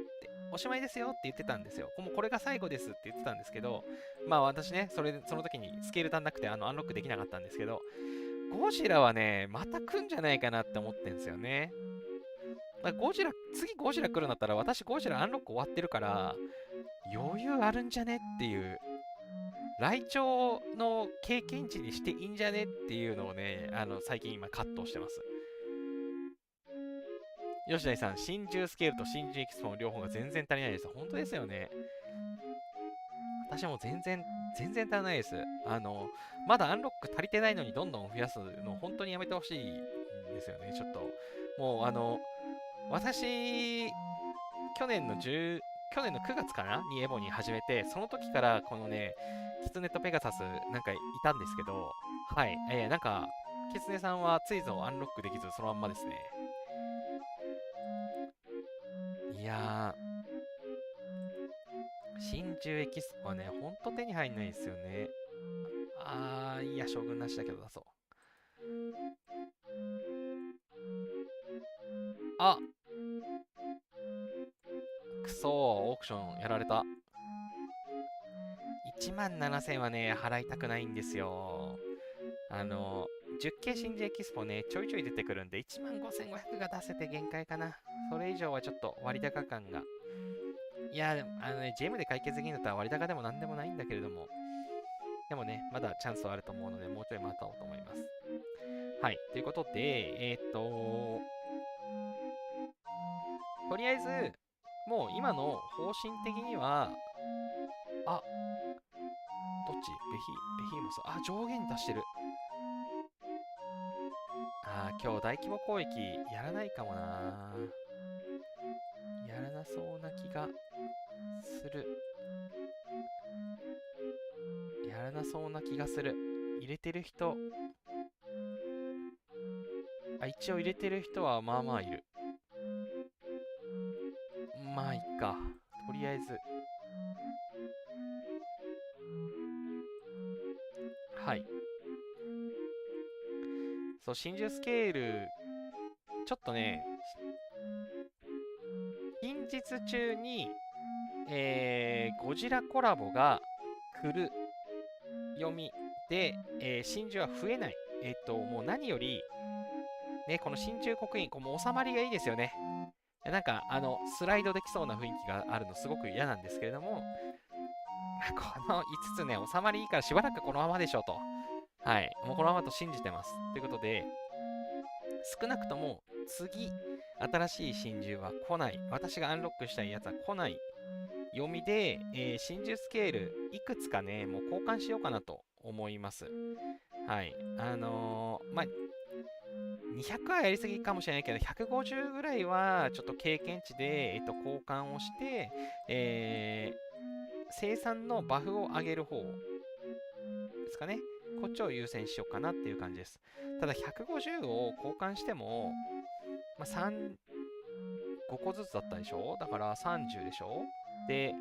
おしまいですよって言ってたんですよ。もうこれが最後ですって言ってたんですけど、まあ私ね、その時にスケール足んなくてアンロックできなかったんですけど、ゴジラはね、また来んじゃないかなって思ってんですよね。次ゴジラ来るんだったら私ゴジラアンロック終わってるから、余裕あるんじゃねっていう、来庁の経験値にしていいんじゃねっていうのをね、最近今葛藤してます。吉田さん、真珠スケールと真珠エキスポの両方が全然足りないです。本当ですよね。私も全然足らないです。まだアンロック足りてないのにどんどん増やすの本当にやめてほしいんですよね、ちょっと。もう私、去年の9月かなにエボに始めて、その時からこのね、キツネとペガサスなんかいたんですけど、はい、なんか、キツネさんはついぞアンロックできずそのまんまですね。いやー、真珠エキスポはね、ほんと手に入んないですよね。いや、将軍なしだけど出そう。あ、くそー、オークションやられた。17000はね、払いたくないんですよ。10K 真珠エキスポね、ちょいちょい出てくるんで、15500が出せて限界かな。それ以上はちょっと割高感が。いや、GM で解決できるんだったら割高でもなんでもないんだけれども。でもね、まだチャンスはあると思うので、もうちょい待とうと思います。はい、ということで、とりあえず、もう今の方針的には、あ、どっちベヒーモス。上限出してる。今日大規模攻撃やらないかもな。やらなそうな気がする。やらなそうな気がする。入れてる人。一応入れてる人はまあまあいる。まあいっか。とりあえず。はい。そう、真珠スケール、ちょっとね、近日中に、ゴジラコラボが来る読みで、真珠は増えない。もう何より、ね、この真珠刻印、もう収まりがいいですよね。なんか、スライドできそうな雰囲気があるのすごく嫌なんですけれども、この5つね、収まりいいからしばらくこのままでしょうと。はい。もうこのままと信じてます。ということで、少なくとも次、新しい真珠は来ない。私がアンロックしたいやつは来ない。読みで、真珠スケール、いくつかね、もう交換しようかなと思います。はい。まあ、200はやりすぎかもしれないけど、150ぐらいはちょっと経験値で、交換をして、生産のバフを上げる方ですかね。こっちを優先しようかなっていう感じです。ただ150を交換しても、まあ、5個ずつだったでしょ。だから30でしょ。で、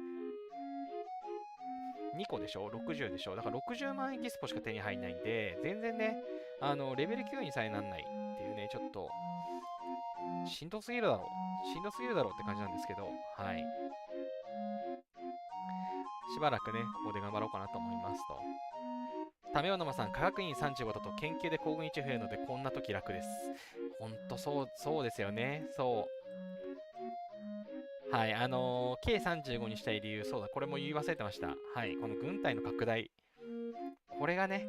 2個でしょ。60でしょ。だから60万エキスポしか手に入んないんで、全然ね、レベル9にさえなんないっていうね、ちょっと、しんどすぎるだろう。しんどすぎるだろうって感じなんですけど、はい。しばらくね、ここで頑張ろうかなと思いますと。タメオノマさん、科学院35だと研究で行軍1増えるのでこんな時楽です。ほんとそうですよね。そう。はい、K35 にしたい理由、そうだ、これも言い忘れてました。はい、この軍隊の拡大。これがね、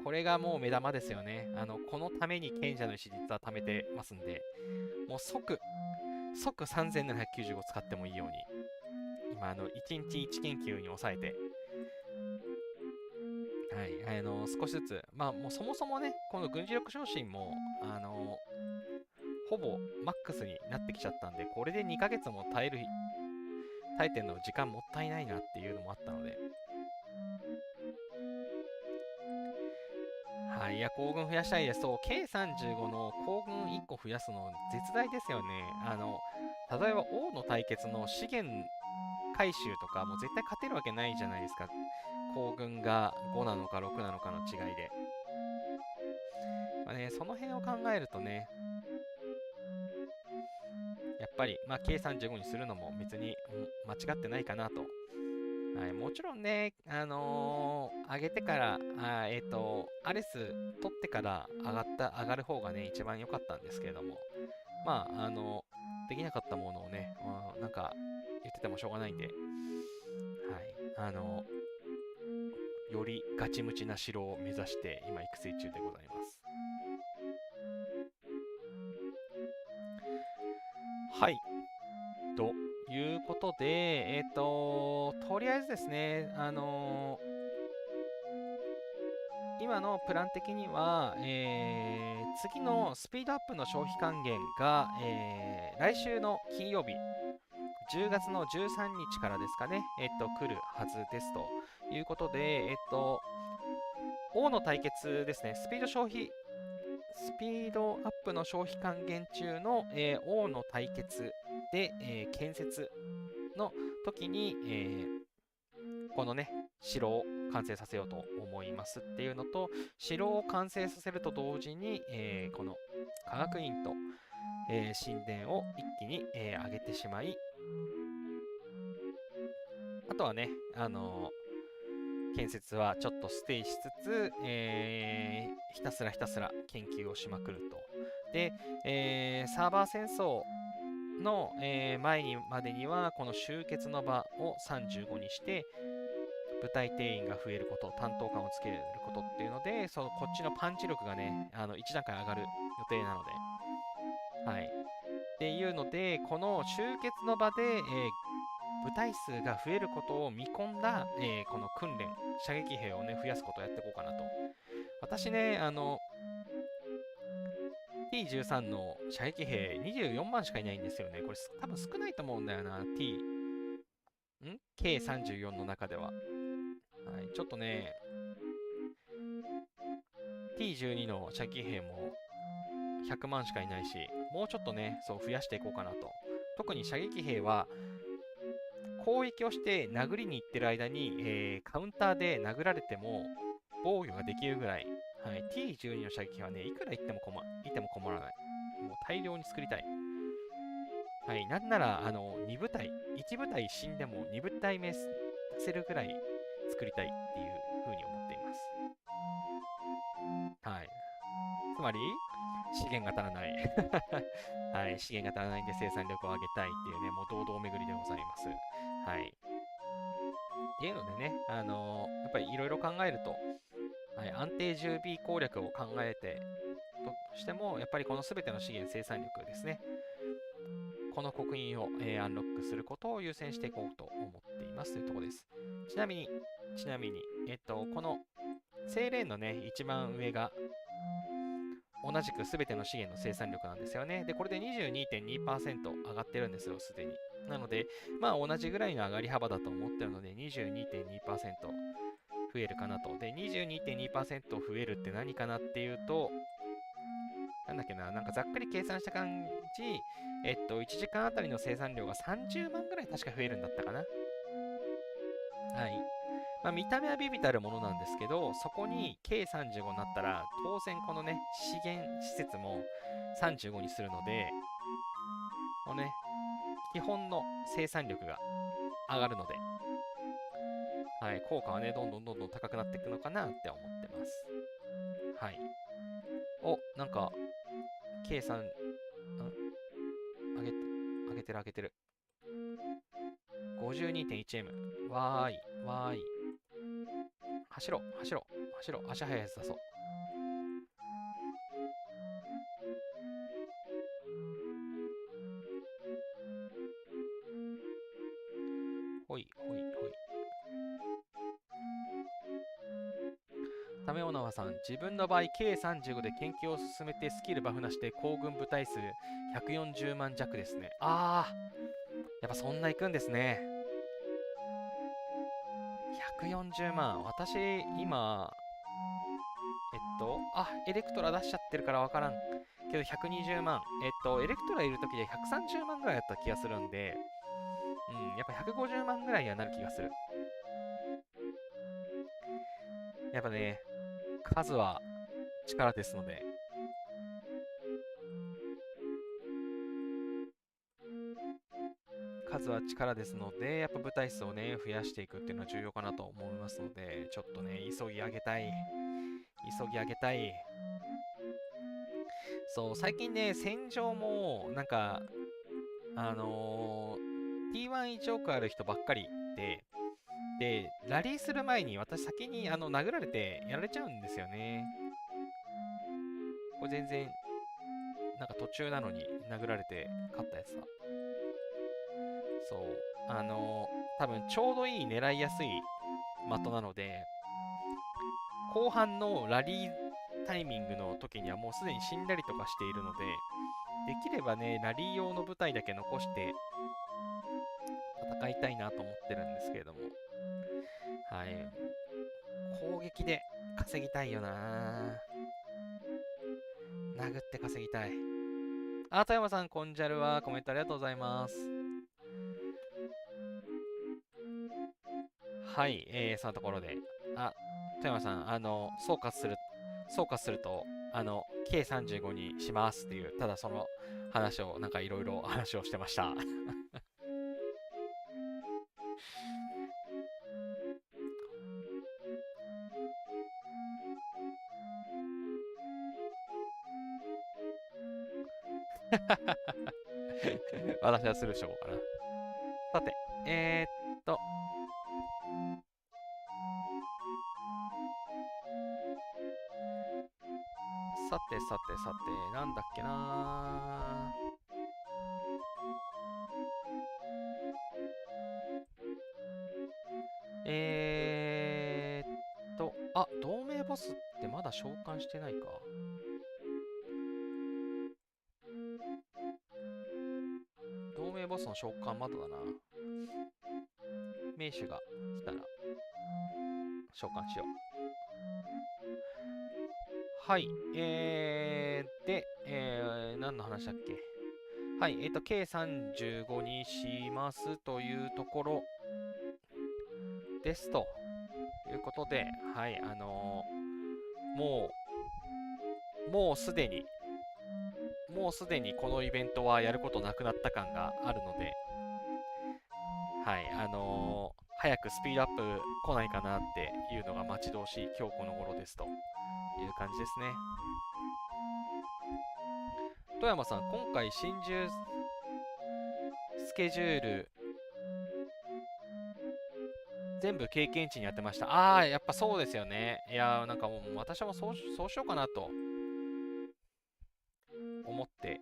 これがもう目玉ですよね。このために賢者の石実は貯めてますんで、もう即3795使ってもいいように。今、1日1研究に抑えて、はい、少しずつ、まあ、もうそもそもね、この軍事力昇進も、ほぼマックスになってきちゃったんで、これで2ヶ月も耐えてんの時間もったいないなっていうのもあったので、はい、いや、行軍増やしたいです。そう、K35 の行軍1個増やすの絶大ですよね。例えば王の対決の資源回収とか、もう絶対勝てるわけないじゃないですか。行軍が5なのか6なのかの違いで。まあね、その辺を考えるとね、やっぱり、まあ、K35 にするのも別に間違ってないかなと。はい、もちろんね、上げてから、アレス取ってから上がる方がね、一番良かったんですけれども、まあ、できなかったものをね、なんか言っててもしょうがないんで、はい、よりガチムチな城を目指して今育成中でございます。はい。ということで、とりあえずですね、今のプラン的には、次のスピードアップの消費還元が、来週の金曜日、10月の13日からですかね、来るはずですということで、王の対決ですね、スピードアップの消費還元中の、王の対決で、建設の時に、このね、城を完成させようと思いますっていうのと、城を完成させると同時に、この科学院と、神殿を一気に、上げてしまい、あとはね、建設はちょっとステイしつつ、ひたすら研究をしまくると。で、サーバー戦争の、前にまでには、この集結の場を35にして、部隊定員が増えること、担当感をつけることっていうので、こっちのパンチ力がね、1段階上がる予定なので、はい。っていうので、この集結の場で、部隊数が増えることを見込んだ、この訓練、射撃兵をね、増やすことをやっていこうかなと。私ね、T13 の射撃兵24万しかいないんですよね。これ多分少ないと思うんだよな。K34 の中では。はい、ちょっとね、T12 の射撃兵も100万しかいないし、もうちょっとね、そう増やしていこうかなと。特に射撃兵は、攻撃をして殴りに行ってる間に、カウンターで殴られても防御ができるぐらい、はい、T12 の射撃はね、いくらいても困らない。もう大量に作りたい。はい、なんなら、2部隊、1部隊死んでも2部隊目出せるぐらい作りたいっていう風に思っています。はい。つまり、資源が足らない。はい、資源が足らないんで生産力を上げたいっていうね、もう堂々巡りでございます。はい。っていうのでね、やっぱりいろいろ考えると、はい、安定重備攻略を考えてとしても、やっぱりこの全ての資源生産力ですね、この刻印を、アンロックすることを優先していこうと思っていますというところです。ちなみに、このセレーンのね、一番上が同じく全ての資源の生産力なんですよね。で、これで 22.2% 上がってるんですよ、すでに。なので、まあ同じぐらいの上がり幅だと思ってるので、22.2% 増えるかなと。で、22.2% 増えるって何かなっていうと、なんだっけな、なんかざっくり計算した感じ、1時間あたりの生産量が30万ぐらい確か増えるんだったかな。はい。まあ、見た目はビビたるものなんですけど、そこに K35 になったら、当然このね、資源施設も35にするので、このね、基本の生産力が上がるので、はい、効果はね、どんどん高くなっていくのかなって思ってます。はい。なんか、K さん、上げてる上げてる。52.1M。わーい、わーい。走ろ、走ろ、走ろ。足速いやつだそう。ほい、ほい、ほい。タメオナワさん、自分の場合 K35 で研究を進めてスキルバフなしで行軍部隊数140万弱ですね。やっぱそんないくんですね。140万。私、今、エレクトラ出しちゃってるからわからん。けど120万。エレクトラいるときで130万ぐらいやった気がするんで、やっぱ150万ぐらいにはなる気がする。やっぱね、数は力ですので、数は力ですので、やっぱ部隊数をね、増やしていくっていうのは重要かなと思いますので、ちょっとね、急ぎ上げたい。急ぎ上げたい。そう、最近ね、戦場も、なんか、T1 1億ある人ばっかりで、ラリーする前に私先に殴られてやられちゃうんですよね。これ全然、なんか途中なのに殴られて勝ったやつだ。そう。多分ちょうどいい狙いやすい的なので、後半のラリータイミングの時にはもうすでに死んだりとかしているので、できればね、ラリー用の部隊だけ残して戦いたいなと思ってるんですけれども。はい。攻撃で稼ぎたいよな。殴って稼ぎたい。富山さん、こんじゃるはコメントありがとうございます。はい、そのところで。富山さん、総括すると、K35 にしますっていう、ただその話を、なんかいろいろ話をしてました。私はスルーしとこうかな。さて、さて、なんだっけな。同盟ボスってまだ召喚してないか。同盟ボスの召喚まだだな。名手が来たら召喚しよう。はい。何の話だっけ。はい。K35 にしますというところですということで、はい。もうすでに、このイベントはやることなくなった感があるので、はい。早くスピードアップ来ないかなっていうのが待ち遠しい今日この頃ですという感じですね。富山さん、今回真珠スケジュール全部経験値にやってました。やっぱそうですよね。いやー、なんかもう私もそうしようかなと思って、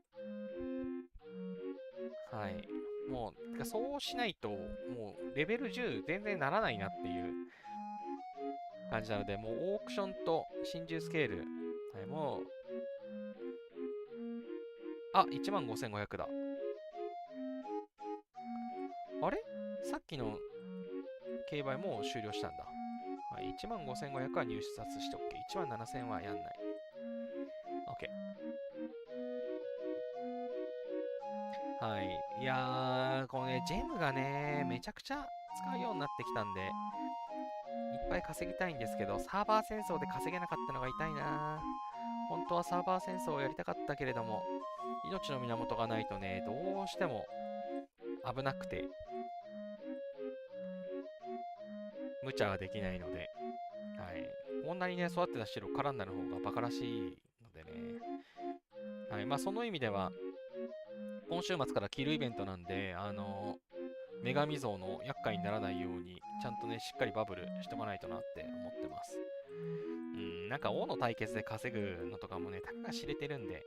はい。もう、そうしないと、もうレベル10全然ならないなっていう感じなので、もうオークションと真珠スケール、はい、もう、15,500だ。あれさっきの競売もう終了したんだ。はい、15,500は入札して OK。17,000はやんない。OK。はい。いやー、このね、ジェムがね、めちゃくちゃ使うようになってきたんで、いっぱい稼ぎたいんですけど、サーバー戦争で稼げなかったのが痛いな。本当はサーバー戦争をやりたかったけれども、命の源がないとね、どうしても危なくて、無茶はできないので、はい。こんなにね、育てた白からになる方がバカらしいのでね。はい。まあ、その意味では、今週末からキルイベントなんで、女神像の厄介にならないように、ちゃんとね、しっかりバブルしとかないとなって思ってます。なんか王の対決で稼ぐのとかもね、たかが知れてるんで、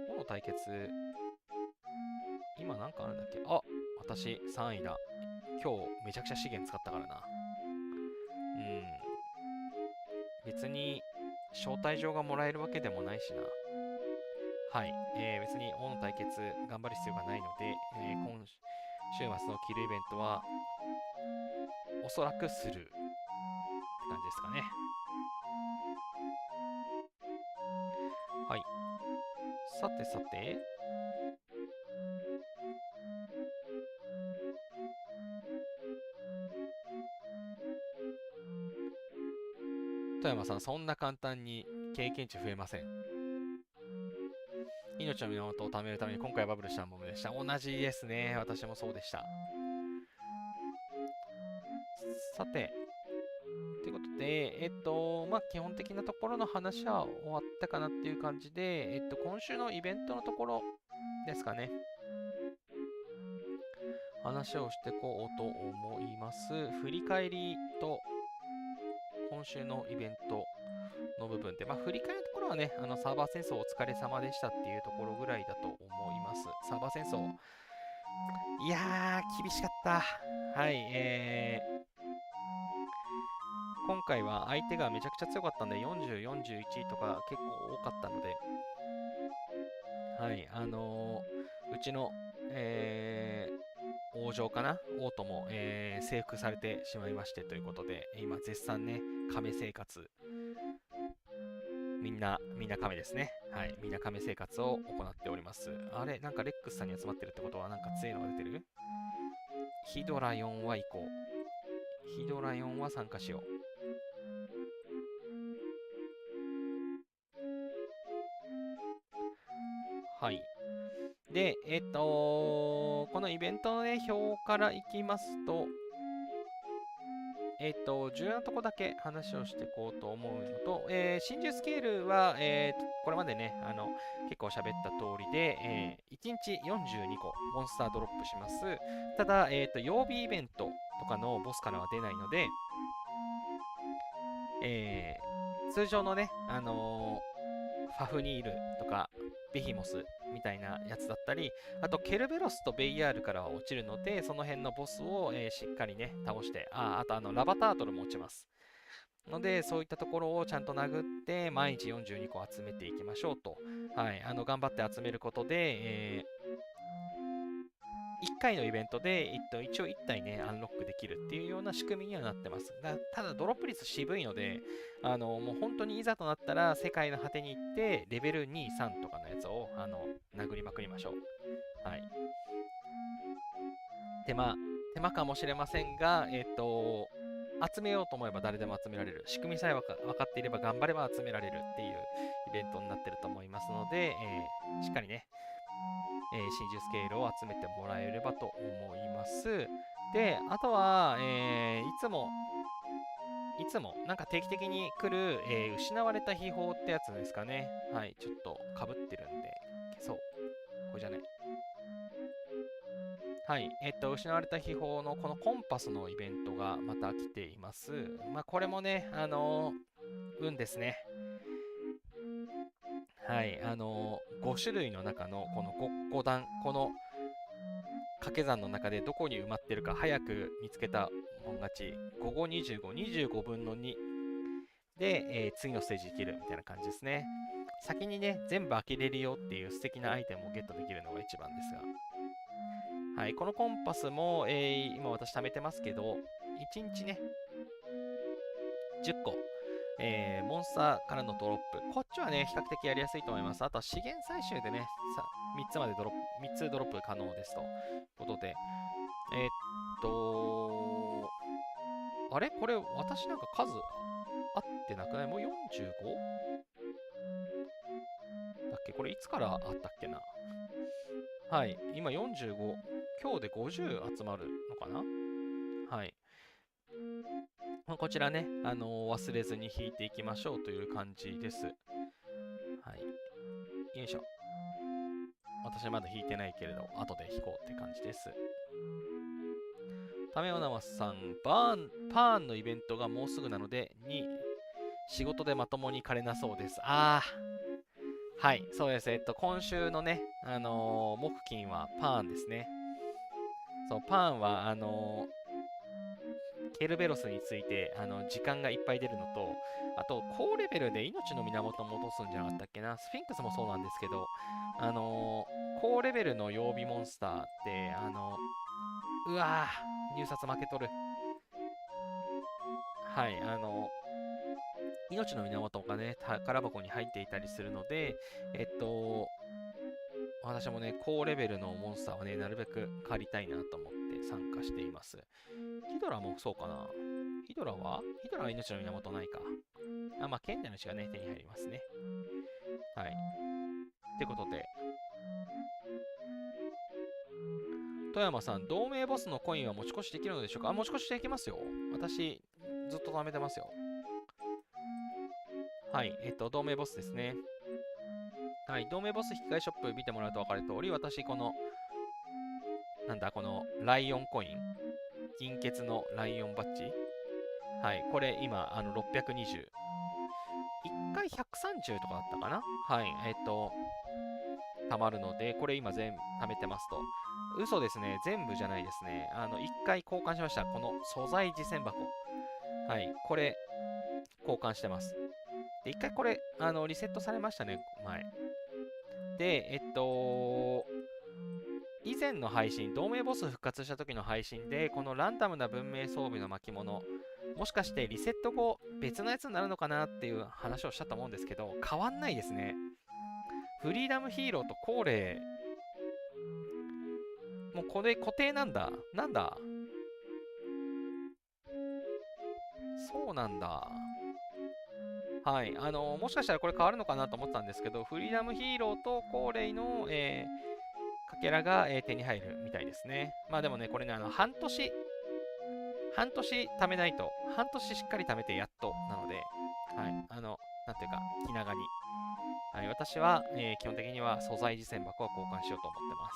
王の対決、今なんかあるんだっけ。あ、私3位だ。今日めちゃくちゃ資源使ったからな。別に招待状がもらえるわけでもないしな。はい。別に王の対決頑張る必要がないので、今週末のキルイベントはおそらくするって感じですかね。はい。さてさて、富山さん、そんな簡単に経験値増えません。命の源を貯めるために今回バブルしたものでした。同じですね。私もそうでした。さて、ということで、まあ、基本的なところの話は終わったかなっていう感じで、今週のイベントのところですかね。話をしていこうと思います。振り返りと今週のイベントの部分で、まあ、振り返るところはね、サーバー戦争お疲れ様でしたっていうところぐらいだと思います。サーバー戦争。いやー、厳しかった。はい、今回は相手がめちゃくちゃ強かったんで、40、41とか結構多かったので、はい、うちの、王女かな王とも、征服されてしまいましてということで、今絶賛ね、亀生活、みんな亀ですね。はい、みんな亀生活を行っております。あれ、なんかレックスさんに集まってるってことはなんか強いのが出てる。ヒドラ4は行こう。ヒドラ4は参加しよう。はい。で、このイベントのね、表からいきますと、重要なとこだけ話をしていこうと思うのと、真珠スケールは、これまでね、結構喋った通りで、1日42個モンスタードロップします。ただ、曜日イベントとかのボスからは出ないので、通常のね、ファフニールとかベヒモスみたいなやつだったり、あとケルベロスとベイヤールからは落ちるので、その辺のボスを、しっかりね、倒して、あとラバタートルも落ちます。ので、そういったところをちゃんと殴って、毎日42個集めていきましょうと。はい、頑張って集めることで、1回のイベントで、一応1体ね、アンロックできるっていうような仕組みにはなってます。ただ、ドロップ率渋いので、もう本当にいざとなったら、世界の果てに行って、レベル2、3とかのやつを、殴りまくりましょう。はい。手間かもしれませんが、集めようと思えば誰でも集められる。仕組みさえ分かっていれば頑張れば集められるっていうイベントになってると思いますので、しっかりね、真珠スケールを集めてもらえればと思います。で、あとは、いつも、なんか定期的に来る、失われた秘宝ってやつですかね。はい、ちょっとかぶってるんで、消そう。これじゃない。はい、失われた秘宝のこのコンパスのイベントがまた来ています。まあ、これもね、運ですね。はい、5種類の中のこの 5段、この掛け算の中でどこに埋まってるか早く見つけたもん勝ち。5、5、25、25分の2で、次のステージいけるみたいな感じですね。先にね、全部開けれるよっていう素敵なアイテムをゲットできるのが一番ですが。はい、このコンパスも、今私貯めてますけど、1日ね、10個、モンスターからのドロップ。こっちはね、比較的やりやすいと思います。あとは資源採集でね、3つまで3つドロップ可能ですと。ことで、あれこれ、私なんか数合ってなくない？もう 45？ だっけ？これいつからあったっけな？はい、今45。今日で50集まるのかな？はい。こちらね、忘れずに引いていきましょうという感じです。はい。よいしょ。私はまだ引いてないけれど、後で引こうって感じです。タメオナマスさん、パーンのイベントがもうすぐなので、仕事でまともに枯れなそうです。はい、そうです。今週のね、木金はパーンですね。そう、パーンは、ケルベロスについて、時間がいっぱい出るのと、あと、高レベルで命の源を戻すんじゃなかったっけな。スフィンクスもそうなんですけど、高レベルの曜日モンスターって、うわぁ、入札負けとる。はい、命の源がね、宝箱に入っていたりするので、私もね、高レベルのモンスターはね、なるべく借りたいなと思って参加しています。ヒドラもそうかな。ヒドラは命の源ないか。まあ、賢者の石がね、手に入りますね。はい。ってことで、富山さん、同盟ボスのコインは持ち越しできるのでしょうか？持ち越しできますよ。私、ずっと貯めてますよ。はい。同盟ボスですね。はい。同盟ボス引き換えショップ見てもらうと分かる通り、私、このライオンコイン。銀欠のライオンバッジ。はい。これ、今、620。1回130とかだったかな？はい。貯まるので、これ今全部貯めてますと。嘘ですね。全部じゃないですね。1回交換しました。この素材次戦箱。はい。これ、交換してます。で、1回これ、リセットされましたね、前。で、以前の配信、同盟ボス復活した時の配信で、このランダムな文明装備の巻物、もしかしてリセット後、別のやつになるのかなっていう話をしたと思うんですけど、変わんないですね。フリーダムヒーローとコーレー、もうこれ固定なんだ。なんだ？そうなんだ。はい。もしかしたらこれ変わるのかなと思ったんですけど、フリーダムヒーローとコーレイの、かけらが、手に入るみたいですね。まあでもね、これね、半年貯めないと、半年しっかり貯めてやっとなので、はい。なんていうか、気長に。はい。私は、基本的には素材次戦箱は交換しようと思ってます。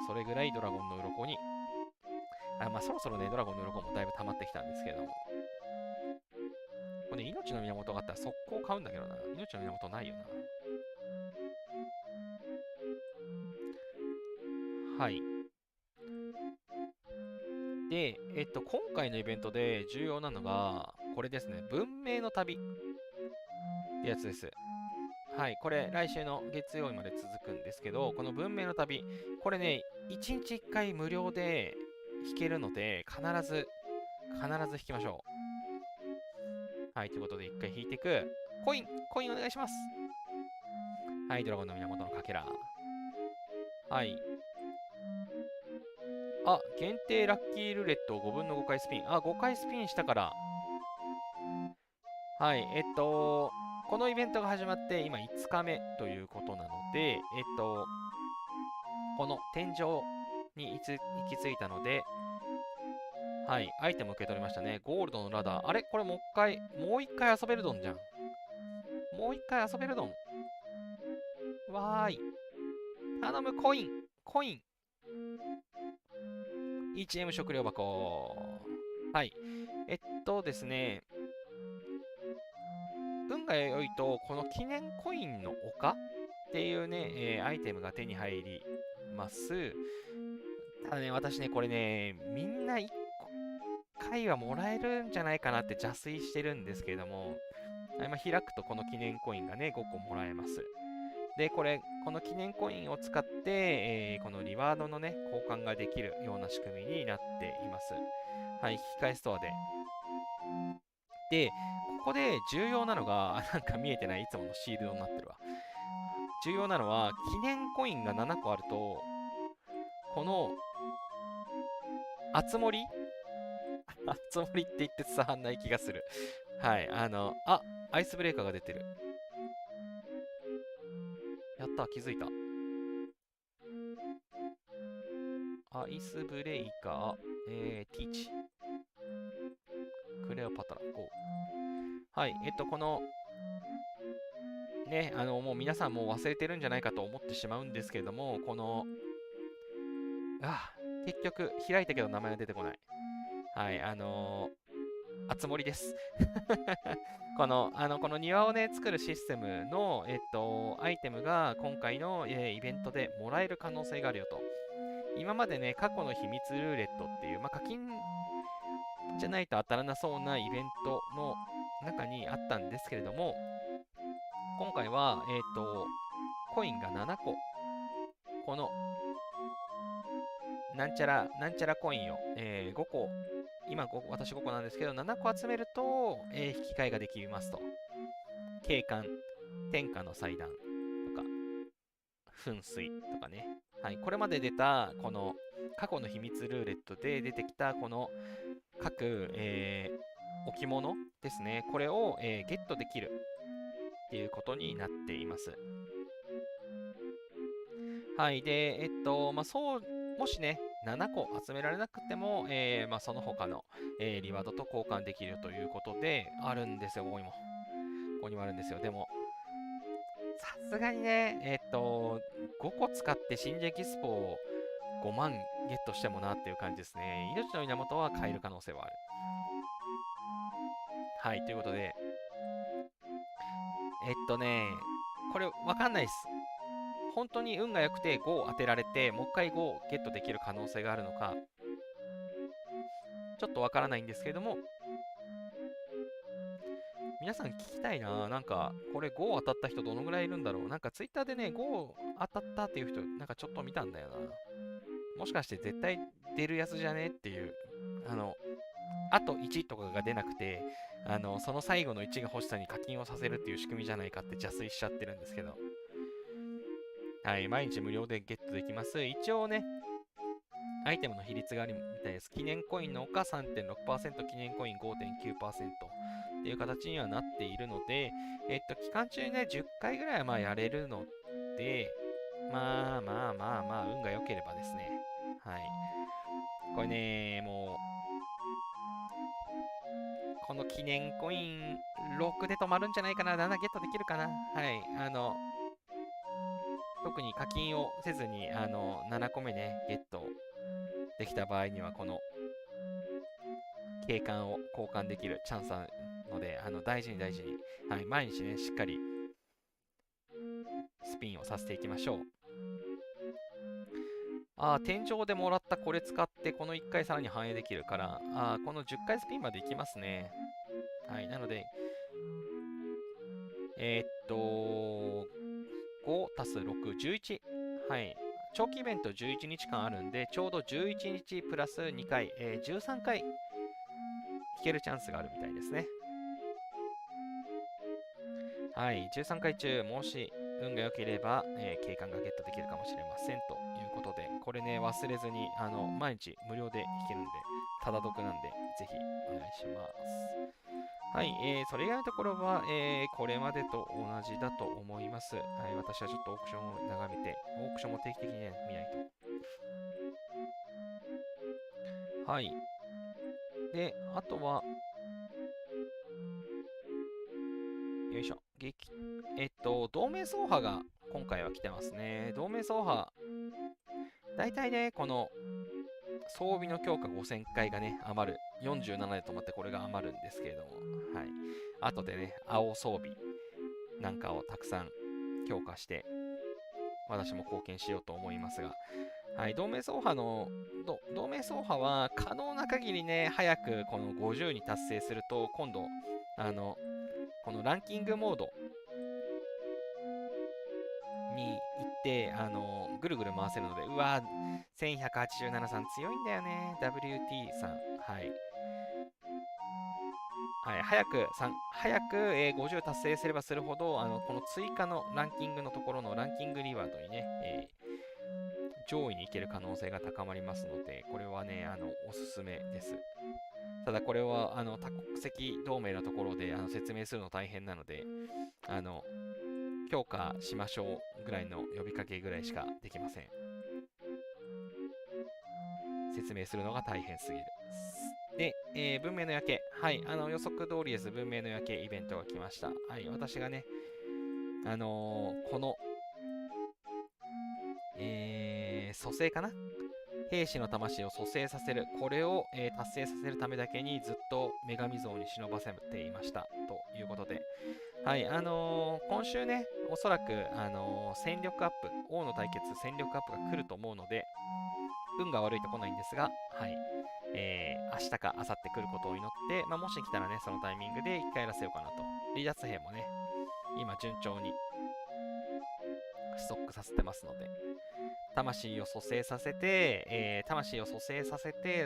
それぐらいドラゴンの鱗に、まあそろそろね、ドラゴンの鱗もだいぶ溜まってきたんですけれども、これね、命の源があったら速攻買うんだけどな。命の源ないよな。はい。で、今回のイベントで重要なのが、これですね。文明の旅ってやつです。はい。これ、来週の月曜日まで続くんですけど、この文明の旅、これね、1日1回無料で弾けるので、必ず弾きましょう。はい。ということで、1回弾いていく。コインお願いします。はい。ドラゴンの源のかけら。はい。限定ラッキールーレット5分の5回スピン。5回スピンしたから。はい。このイベントが始まって今5日目ということなので、この天井に行き着いたので、はい。アイテム受け取りましたね。ゴールドのラダー。あれこれもう一回遊べるドンじゃん。もう一回遊べるドン。わーい。頼む、コイン。1M 食料箱。はい。ですね、運が良いと、この記念コインの丘っていうね、アイテムが手に入ります。ただね、私ね、これね、みんな1回はもらえるんじゃないかなって邪推してるんですけれども、今開くとこの記念コインがね、5個もらえます。で、この記念コインを使って、このリワードのね、交換ができるような仕組みになっています。はい、引き換えストアで。で、ここで重要なのが、なんか見えてないいつものシールドになってるわ。重要なのは、記念コインが7個あると、この、あつ森あつ森って言って伝わんない気がする。はい、アイスブレーカーが出てる。やった、気づいた。アイスブレイカー、ティーチ。クレオパトラ、ゴー。はい、この、ね、もう皆さんもう忘れてるんじゃないかと思ってしまうんですけれども、この、結局、開いたけど名前が出てこない。はい、あつ森です。この庭をね、作るシステムの、アイテムが今回の、イベントでもらえる可能性があるよと。今までね、過去の秘密ルーレットっていう、課金じゃないと当たらなそうなイベントの中にあったんですけれども、今回は、コインが7個。この、なんちゃらコインを、5個、今私5個なんですけど、7個集めると、引き換えができますと。景観、天下の祭壇とか、噴水とかね。はい、これまで出た、この過去の秘密ルーレットで出てきた、この各、置物ですね。これを、ゲットできるっていうことになっています。はい。で、もしね、7個集められなくても、その他の、リワードと交換できるということで、あるんですよ、ここにも。ここにもあるんですよ。でも、さすがにね、5個使って新エキスポを5万ゲットしてもなっていう感じですね。命の源は変える可能性はある。はい、ということで、これわかんないです。本当に運が良くて5を当てられて、もう一回5をゲットできる可能性があるのか、ちょっとわからないんですけれども、皆さん聞きたいな。なんか、これ5当たった人どのぐらいいるんだろう。なんかツイッターでね、5当たったっていう人、なんかちょっと見たんだよな。もしかして絶対出るやつじゃねっていう、あと1とかが出なくて、その最後の1が欲しさに課金をさせるっていう仕組みじゃないかって邪推しちゃってるんですけど。はい、毎日無料でゲットできます。一応ね、アイテムの比率があるみたいです。記念コインのほか 3.6%、記念コイン 5.9% っていう形にはなっているので、期間中にね、10回ぐらいはやれるので、運が良ければですね。はい。これね、もう、この記念コイン6で止まるんじゃないかな。7ゲットできるかな。はい。特に課金をせずに、7個目ね、ゲットできた場合には、この景観を交換できるチャンスなので、大事に、はい、毎日ね、しっかりスピンをさせていきましょう。天井でもらったこれ使って、この1回さらに反映できるから、この10回スピンまでいきますね。はい、なので、5足す6、11。はい。長期イベント11日間あるんで、ちょうど11日プラス2回、13回引けるチャンスがあるみたいですね。はい。13回中、もし運が良ければ、景観がゲットできるかもしれませんということで、これね、忘れずに、毎日無料で引けるんで、ただ得なんで、ぜひお願いします。はい、それ以外のところは、これまでと同じだと思います。はい、私はちょっとオークションを眺めて、オークションも定期的に、ね、見ないと。はい。で、あとは、よいしょ、同盟走破が今回は来てますね。同盟走破、大体ね、この装備の強化5000回がね、余る。47で止まってこれが余るんですけれども、はい。後でね、青装備なんかをたくさん強化して、私も貢献しようと思いますが、はい、同盟走破は可能な限りね、早くこの50に達成すると、今度、このランキングモードに行って、ぐるぐる回せるので、うわ1187さん強いんだよね。WT さん。はい。はい、早く50達成すればするほど、この追加のランキングのところのランキングリワードにね、上位に行ける可能性が高まりますので、これはね、おすすめです。ただこれは、多国籍同盟のところで説明するの大変なので、強化しましょうぐらいの呼びかけぐらいしかできません。説明するのが大変すぎる。で、文明の夜景。はい、予測通りです。文明の夜景イベントが来ました。はい、私がね、この、蘇生かな、兵士の魂を蘇生させる、これを、達成させるためだけにずっと女神像に忍ばせていましたということで、はい、今週ね、おそらく、戦力アップ、王の対決、戦力アップが来ると思うので、運が悪いと来ないんですが、はい、明日か明後日来ることを祈って、まあ、もし来たらね、そのタイミングで一回やらせようかなと。離脱兵もね、今順調にストックさせてますので、魂を蘇生させて、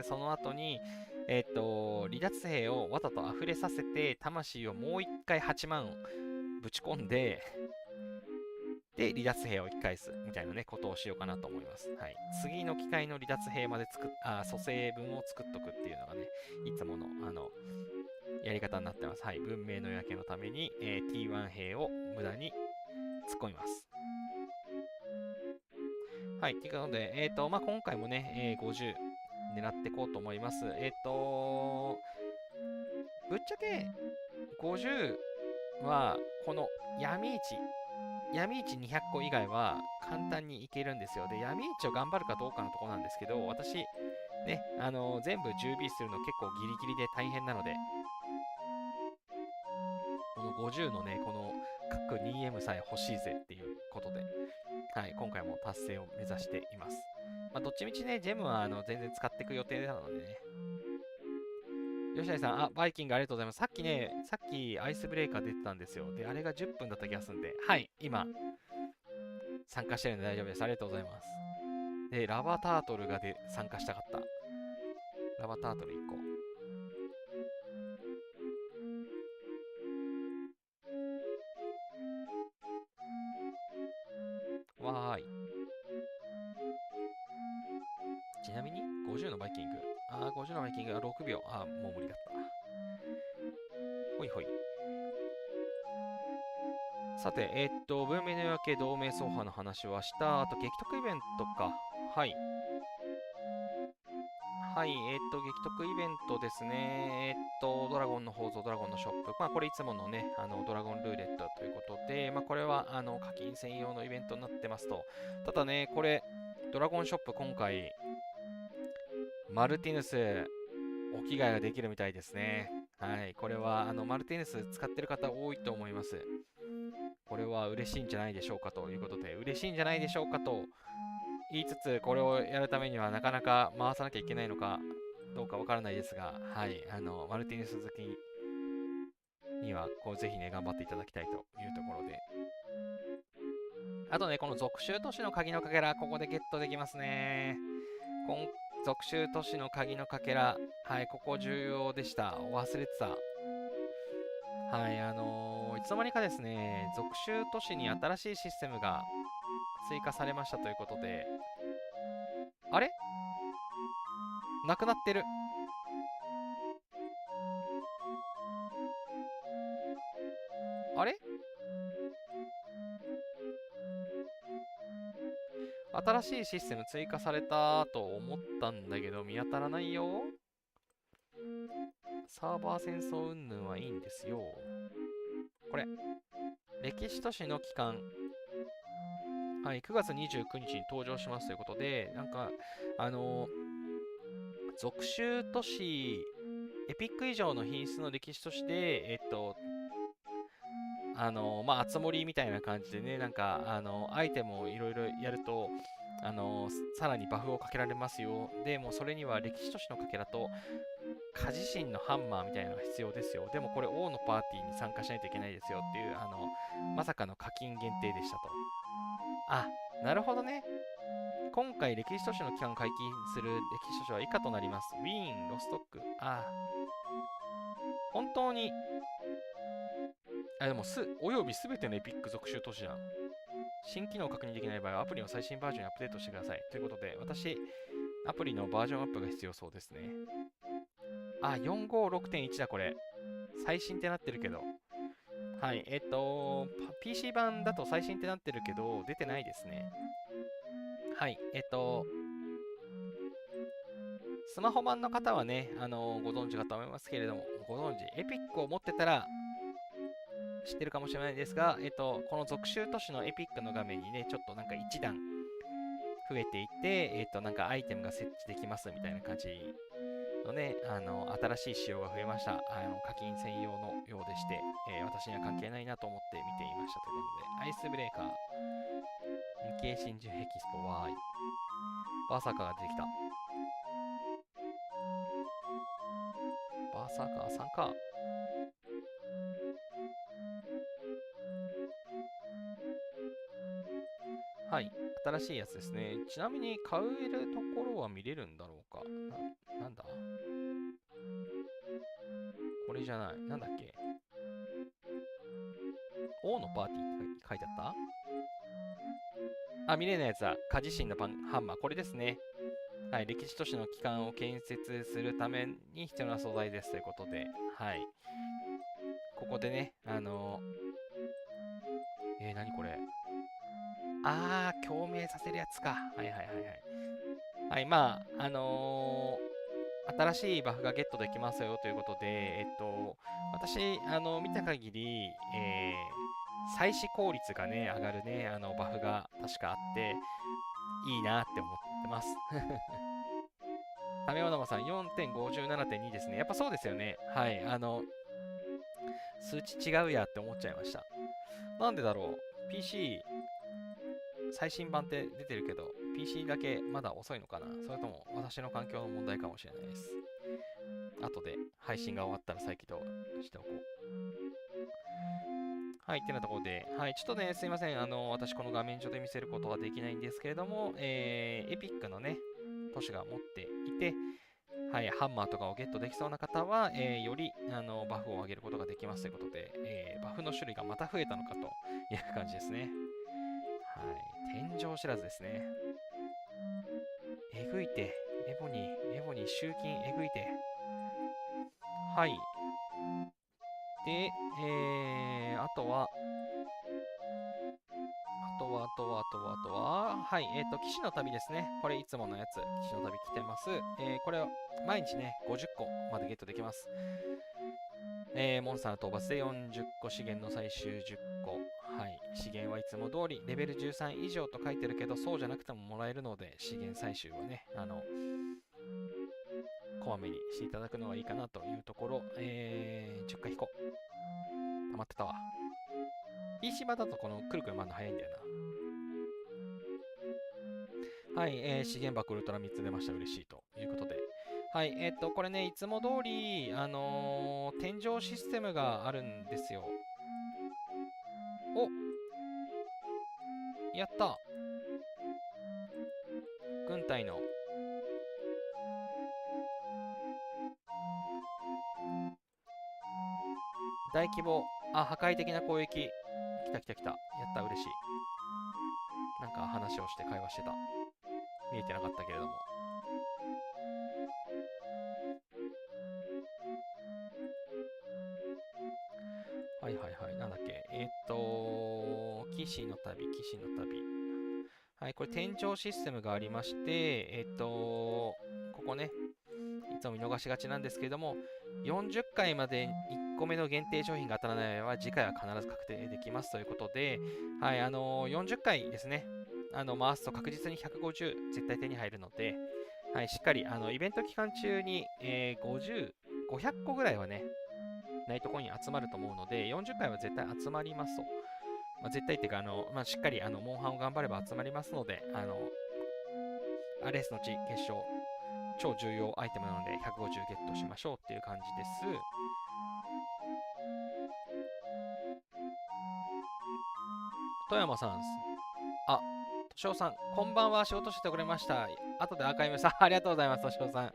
その後に、離脱兵をわざと溢れさせて、魂をもう一回8万ぶち込んで、で、離脱兵を1回すみたいなね、ことをしようかなと思います。はい。次の機会の離脱兵まで蘇生分を作っとくっていうのがね、いつもの、やり方になってます。はい。文明の夜景のために、T1 兵を無駄に突っ込みます。はい。ということで、まあ、今回もね、50狙っていこうと思います。ぶっちゃけ、50は、この闇市200個以外は簡単にいけるんですよ。で、闇市を頑張るかどうかのところなんですけど、私、ね、全部 10B するの結構ギリギリで大変なので、この50のね、この各 2M さえ欲しいぜっていうことで、はい、今回も達成を目指しています。まあ、どっちみちね、ジェムは全然使っていく予定なのでね。吉成さん、バイキングありがとうございます。さっきアイスブレイカー出てたんですよ。で、あれが10分だった気がするんで、はい、今、参加してるんで大丈夫です。ありがとうございます。で、ラバタートルが参加したかった。ラバタートル1個。わーい。ちなみに、50のバイキング。50のバイキングは6秒。もう無理だった。ほいほい。さて、文明の夜景同盟走破の話はした。あと、激特イベントか。はい。はい、激特イベントですね。ドラゴンの宝蔵、ドラゴンのショップ。まあ、これいつものね、ドラゴンルーレットということで、まあ、これは、課金専用のイベントになってますと。ただね、これ、ドラゴンショップ今回、マルティヌス、お着替えができるみたいですね。はい、これは、マルティヌス使ってる方多いと思います。これは嬉しいんじゃないでしょうかということで、嬉しいんじゃないでしょうかと言いつつ、これをやるためにはなかなか回さなきゃいけないのかどうかわからないですが、はい、マルティネス好きには、ぜひね、頑張っていただきたいというところで。あとね、この属州都市の鍵のかけら、ここでゲットできますね。属州都市の鍵のかけら、はい、ここ重要でした。忘れてた。はい、いつの間にかですね、属州都市に新しいシステムが追加されましたということで、あれなくなってる。あれ新しいシステム追加されたと思ったんだけど、見当たらないよ。サーバー戦争云々はいいんですよ。これ、歴史都市の期間、はい、9月29日に登場しますということで、なんか、属州都市、エピック以上の品質の歴史都市で、まあ、あつ森みたいな感じでね、なんか、アイテムをいろいろやると、さらにバフをかけられますよ。でも、それには歴史都市のかけらと、家自身のハンマーみたいなのが必要ですよ。でも、これ、王のパーティーに参加しないといけないですよっていう、まさかの課金限定でしたと。あ、なるほどね。今回、歴史都市の期間を解禁する歴史都市は以下となります。ウィーン、ロストック。本当に、でもおよびすべてのエピック続集都市じゃん。新機能を確認できない場合はアプリの最新バージョンにアップデートしてください。ということで、私、アプリのバージョンアップが必要そうですね。456.1 だ、これ。最新ってなってるけど。はい、PC 版だと最新ってなってるけど、出てないですね。はい、スマホ版の方はね、ご存知かと思いますけれども、ご存知、エピックを持ってたら知ってるかもしれないですが、この続集都市のエピックの画面にね、ちょっとなんか一段増えていって、なんかアイテムが設置できますみたいな感じのね、新しい仕様が増えました。課金専用のようでして、私には関係ないなと思って見ていましたということで、アイスブレーカー、日経真珠ヘキスポ Y、バーサーカーが出てきた。バーサーカーさんか。はい、新しいやつですね。ちなみに買えるところは見れるんだろうか。なんだこれじゃない。なんだっけ、王のパーティーって書いてあった。見れないやつだ。家地震のハンマー。これですね。はい、歴史都市の基幹を建設するために必要な素材ですということで、はい。ここでね、何これ。共鳴させるやつか。はいはいはいはい。はい、新しいバフがゲットできますよということで、私、見た限り、採取効率がね、上がるね、バフが確かあって、いいなって思ってます。タメオナマさん 4.57.2 ですね。やっぱそうですよね。はい。数値違うやって思っちゃいました。なんでだろう。PC、最新版って出てるけど、PC だけまだ遅いのかな、それとも私の環境の問題かもしれないです。後で配信が終わったら再起動しておこう。はい、ってなところで、はい、ちょっとね、すいません。私この画面上で見せることはできないんですけれども、エピックのね、都市が持っていて、はい、ハンマーとかをゲットできそうな方は、よりバフを上げることができますということで、バフの種類がまた増えたのかという感じですね。はい、天井知らずですね。えぐいて、エボニー、集金えぐいて。はい。で、あとは、はい、騎士の旅ですね。これいつものやつ、騎士の旅来てます。これを毎日ね、50個までゲットできます。モンスターの討伐で40個、資源の採集10個。はい、資源はいつも通り、レベル13以上と書いてるけど、そうじゃなくてももらえるので、資源採集をね、こまめにしていただくのがいいかなというところ、10回引こう。溜まってたわ。PC 版だとこのくるくる回るの早いんだよな。はい、資源箱ウルトラ3つ出ました。嬉しいということで。はい、これね、いつも通り、天井システムがあるんですよ。お、やった。軍隊の大規模、破壊的な攻撃。来た来た来た。やった、嬉しい。なんか話をして会話してた。見えてなかったけれども。はいはいはい。なんだっけ。騎士の旅。はい、これ天井システムがありまして、ここね、いつも見逃しがちなんですけれども、40回まで1個目の限定商品が当たらない場合は、次回は必ず確定できますということで、はい、40回ですね、回すと確実に150絶対手に入るので、はい、しっかり、イベント期間中に、500個ぐらいはね、ナイトコイン集まると思うので、40回は絶対集まりますと。絶対っていうか、しっかり、モンハンを頑張れば集まりますので、アレスの地決勝、超重要アイテムなので、150ゲットしましょうっていう感じです。富山さん、としおさん、こんばんは、仕事してくれました。後でアーカイブさん、ありがとうございます、としおさん。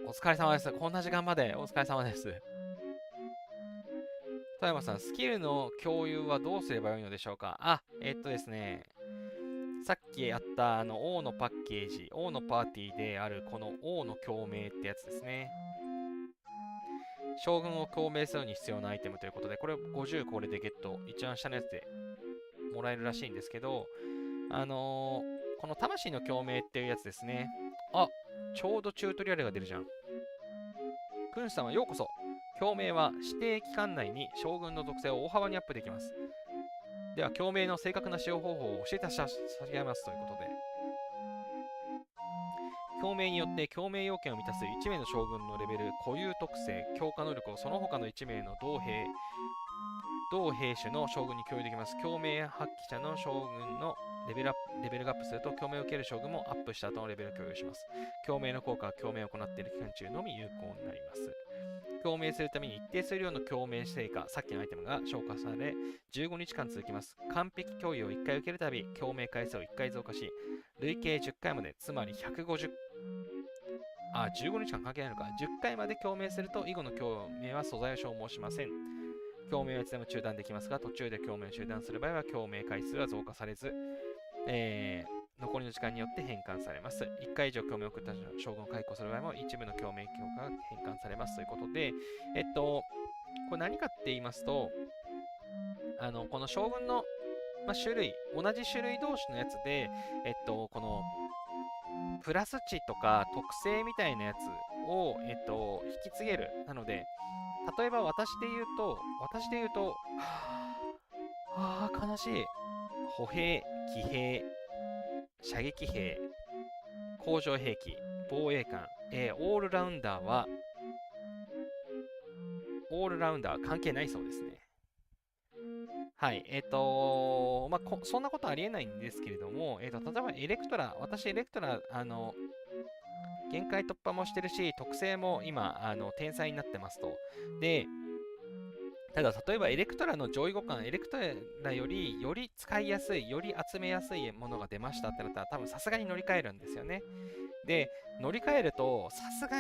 お疲れ様です。こんな時間までお疲れ様です。富山さん、スキルの共有はどうすればよいのでしょうか？ですね、さっきあった王のパッケージ、王のパーティーであるこの王の共鳴ってやつですね。将軍を共鳴するのに必要なアイテムということで、これ50これでゲット、一番下のやつでもらえるらしいんですけど、この魂の共鳴っていうやつですね。あ、ちょうどチュートリアルが出るじゃん。君主さんはようこそ。共鳴は指定期間内に将軍の属性を大幅にアップできます。では、共鳴の正確な使用方法を教えて差し上げますということで。共鳴によって共鳴要件を満たす1名の将軍のレベル、固有特性、強化能力をその他の1名の同兵種の将軍に共有できます。共鳴発揮者の将軍のレベルがアップすると、共鳴を受ける将軍もアップした後のレベルを共有します。共鳴の効果は共鳴を行っている期間中のみ有効になります。共鳴するために一定数量の共鳴成果、さっきのアイテムが消化され、15日間続きます。完璧共有を1回受けるたび、共鳴回数を1回増加し、累計10回まで、つまり150、15日間関係ないのか。10回まで共鳴すると、以後の共鳴は素材を消耗しません。共鳴はいつでも中断できますが、途中で共鳴を中断する場合は、共鳴回数は増加されず、残りの時間によって変換されます。1回以上共鳴を送った将軍を解雇する場合も、一部の共鳴強化が変換されますということで、これ何かって言いますと、この将軍の、種類、同じ種類同士のやつで、この、プラス値とか特性みたいなやつを、引き継げる。なので、例えば私で言うと、悲しい。歩兵、騎兵、射撃兵、工場兵器、防衛艦、オールラウンダーは関係ないそうですね。はい。そんなことありえないんですけれども、例えばエレクトラ、限界突破もしてるし、特性も今、天才になってますと。で、ただ、例えばエレクトラの上位互換、エレクトラより使いやすい、より集めやすいものが出ましたってなったら、多分さすがに乗り換えるんですよね。で、乗り換えると、さすが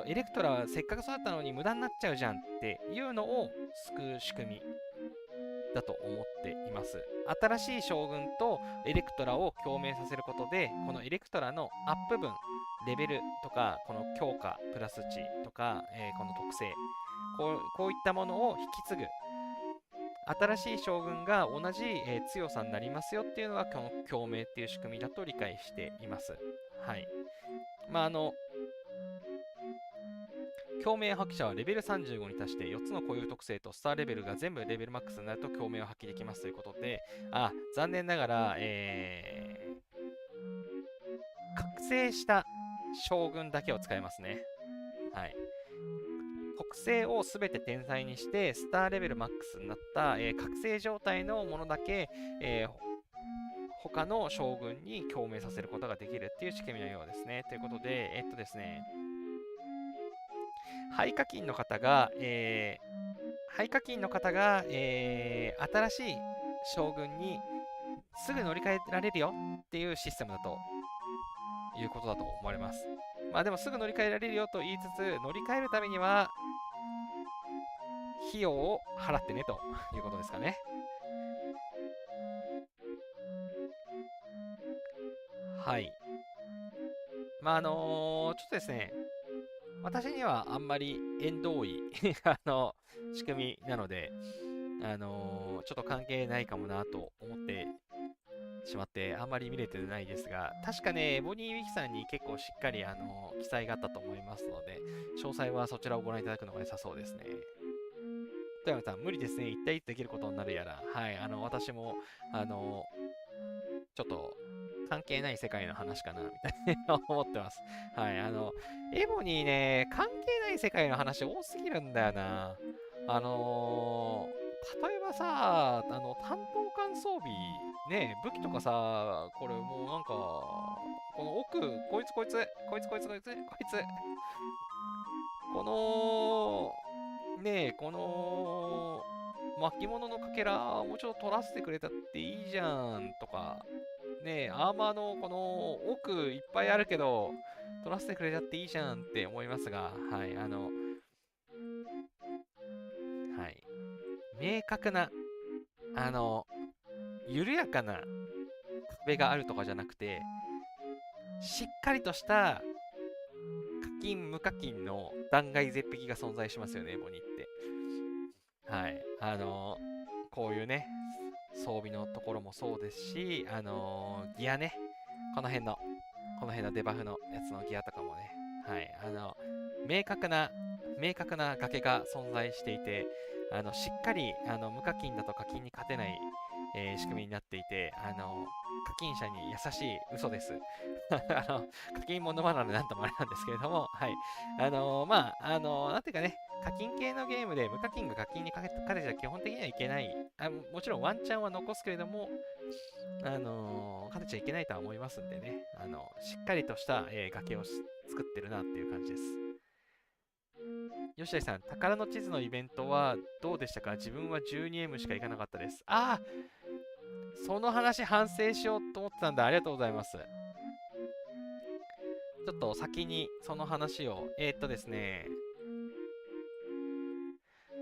エレクトラはせっかく育ったのに無駄になっちゃうじゃんっていうのを救う仕組みだと思っています。新しい将軍とエレクトラを共鳴させることで、このエレクトラのアップ分、レベルとか、この強化、プラス値とか、この特性、こういったものを引き継ぐ。新しい将軍が同じ、強さになりますよっていうのが、この共鳴っていう仕組みだと理解しています。はい。共鳴発揮者はレベル35に達して4つの固有特性とスターレベルが全部レベルマックスになると共鳴を発揮できますということで、残念ながら、覚醒した将軍だけを使えますね。はい。特性をすべて天才にして、スターレベルマックスになった、覚醒状態のものだけ、他の将軍に共鳴させることができるっていう仕組みのようですね。ということで、ですね、廃課金の方が、新しい将軍にすぐ乗り換えられるよっていうシステムだということだと思われます。でもすぐ乗り換えられるよと言いつつ、乗り換えるためには費用を払ってねということですかね。はい。ちょっとですね、私にはあんまり縁遠い仕組みなので、ちょっと関係ないかもなと思ってしまって、あんまり見れてないですが、確かね、エボニーウィキさんに結構しっかり記載があったと思いますので、詳細はそちらをご覧いただくのが良さそうですね。富山さん、無理ですね。一体いつできることになるやら。はい、私も、ちょっと、関係ない世界の話かな、みたいな思ってます。はい、エボにね、関係ない世界の話多すぎるんだよな。例えばさ、担当艦装備、ね、武器とかさ、これもうなんか、この奥、こいつ、この、巻物のかけら、もうちょっと取らせてくれたっていいじゃん、とか、アーマーのこの奥いっぱいあるけど、取らせてくれちゃっていいじゃんって思いますが、はい、はい、明確な、緩やかな壁があるとかじゃなくて、しっかりとした課金無課金の断崖絶壁が存在しますよね、ボニって。はい。こういうね、装備のところもそうですし、ギアね、この辺のデバフのやつのギアとかもね、はい、明確な、明確な崖が存在していて、しっかり、無課金だと課金に勝てない、仕組みになっていて、課金者に優しい嘘です。課金も沼なのでなんともあれなんですけれども、はい。なんていうかね、課金系のゲームで無課金が課金に勝てちゃ基本的にはいけない。もちろんワンチャンは残すけれども、勝てちゃいけないとは思いますんでね、しっかりとした、崖を作ってるなっていう感じです。吉田さん、宝の地図のイベントはどうでしたか？自分は 12M しか行かなかったです。ああ、その話反省しようと思ってたんだ。ありがとうございます。ちょっと先にその話を。ですね、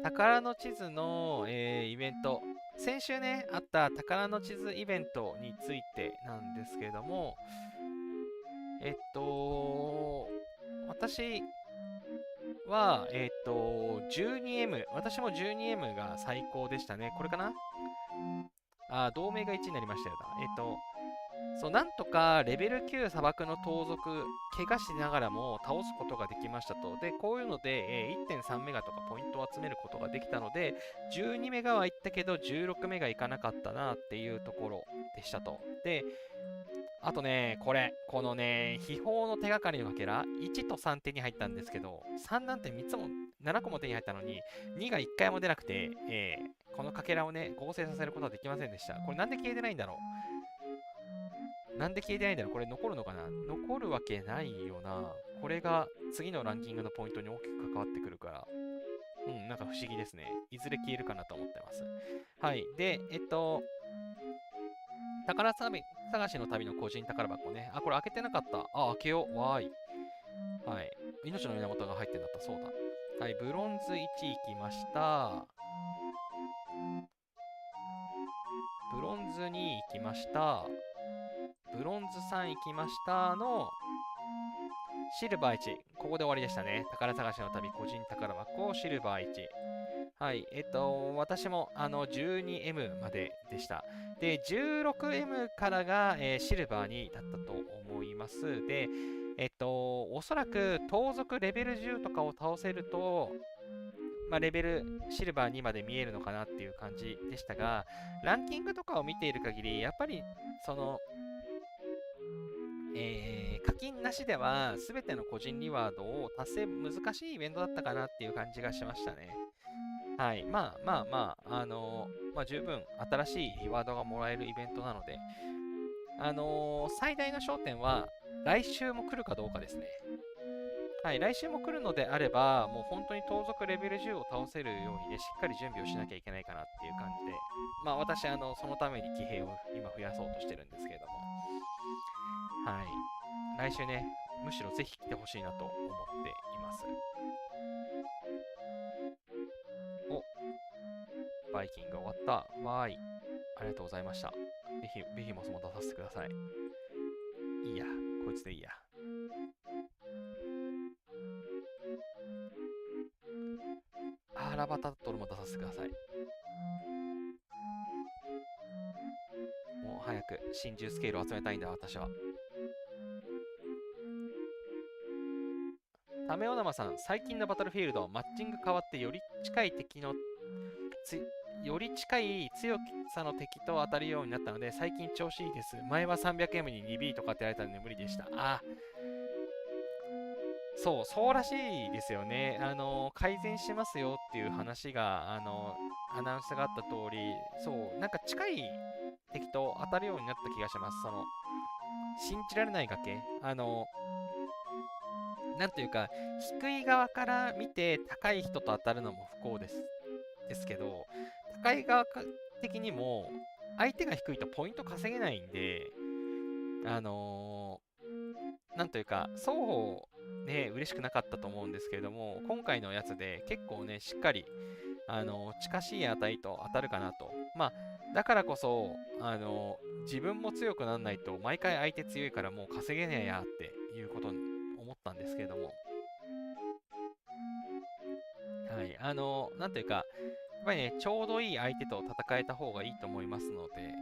宝の地図の、イベント、先週ね、あった宝の地図イベントについてなんですけれども、私は、12M、私も 12M が最高でしたね。これかなあ、同盟が1になりましたよな。そう、なんとかレベル9砂漠の盗賊、怪我しながらも倒すことができましたと。で、こういうので、1.3メガとかポイントを集めることができたので、12メガは行ったけど、16メガ行かなかったなっていうところでしたと。で、あとね、このね、秘宝の手がかりのかけら、1と3手に入ったんですけど、3なんて3つも、7個も手に入ったのに、2が1回も出なくて、このかけらをね、合成させることはできませんでした。これなんで消えてないんだろう？なんで消えてないんだろう？これ残るのかな？残るわけないよな。これが次のランキングのポイントに大きく関わってくるから。うん、なんか不思議ですね。いずれ消えるかなと思ってます。はい。で、宝探しの旅の個人宝箱ね。あ、これ開けてなかった。あ、開けよう。わーい。はい。命の源が入ってんだった。そうだ。はい。ブロンズ1行きました。ブロンズ2行きました。ブロンズ3行きましたの、シルバー1。ここで終わりでしたね。宝探しの旅個人宝箱、シルバー1。はい。私も12M まででした。で、16M からが、シルバー2だったと思います。で、おそらく盗賊レベル10とかを倒せると、まあ、レベルシルバー2まで見えるのかなっていう感じでしたが、ランキングとかを見ている限り、やっぱり、その、課金なしでは全ての個人リワードを達成難しいイベントだったかなっていう感じがしましたね。はい。十分新しいリワードがもらえるイベントなので、最大の焦点は来週も来るかどうかですね。はい。来週も来るのであれば、もう本当に盗賊レベル10を倒せるようにね、しっかり準備をしなきゃいけないかなっていう感じで、まあ私、そのために騎兵を今増やそうとしてるんですけれども、はい。来週ね、むしろぜひ来てほしいなと思っています。お、バイキング終わった。わーい。ありがとうございました。ベヒモスも出させてください。いいや、こいつでいいや。アラバタトルも出させてください。もう早く真珠スケールを集めたいんだ、私は。タメオナマさん、最近のバトルフィールド、マッチング変わってより近い強さの敵と当たるようになったので、最近調子いいです。前は 300M に 2B とかってやられたので無理でした。そうらしいですよね。改善しますよっていう話が、アナウンスがあった通り、そう、なんか近い敵と当たるようになった気がします。信じられない崖。なんというか、低い側から見て高い人と当たるのも不幸ですけど、高い側的にも、相手が低いとポイント稼げないんで、なんなんというか、双方ね、嬉しくなかったと思うんですけれども、今回のやつで結構ね、しっかり、近しい値と当たるかなと。まあ、だからこそ、自分も強くならないと、毎回相手強いからもう稼げねえやっていうことに思ったんですけれども、はい、なんというか、やっぱりね、ちょうどいい相手と戦えた方がいいと思いますので、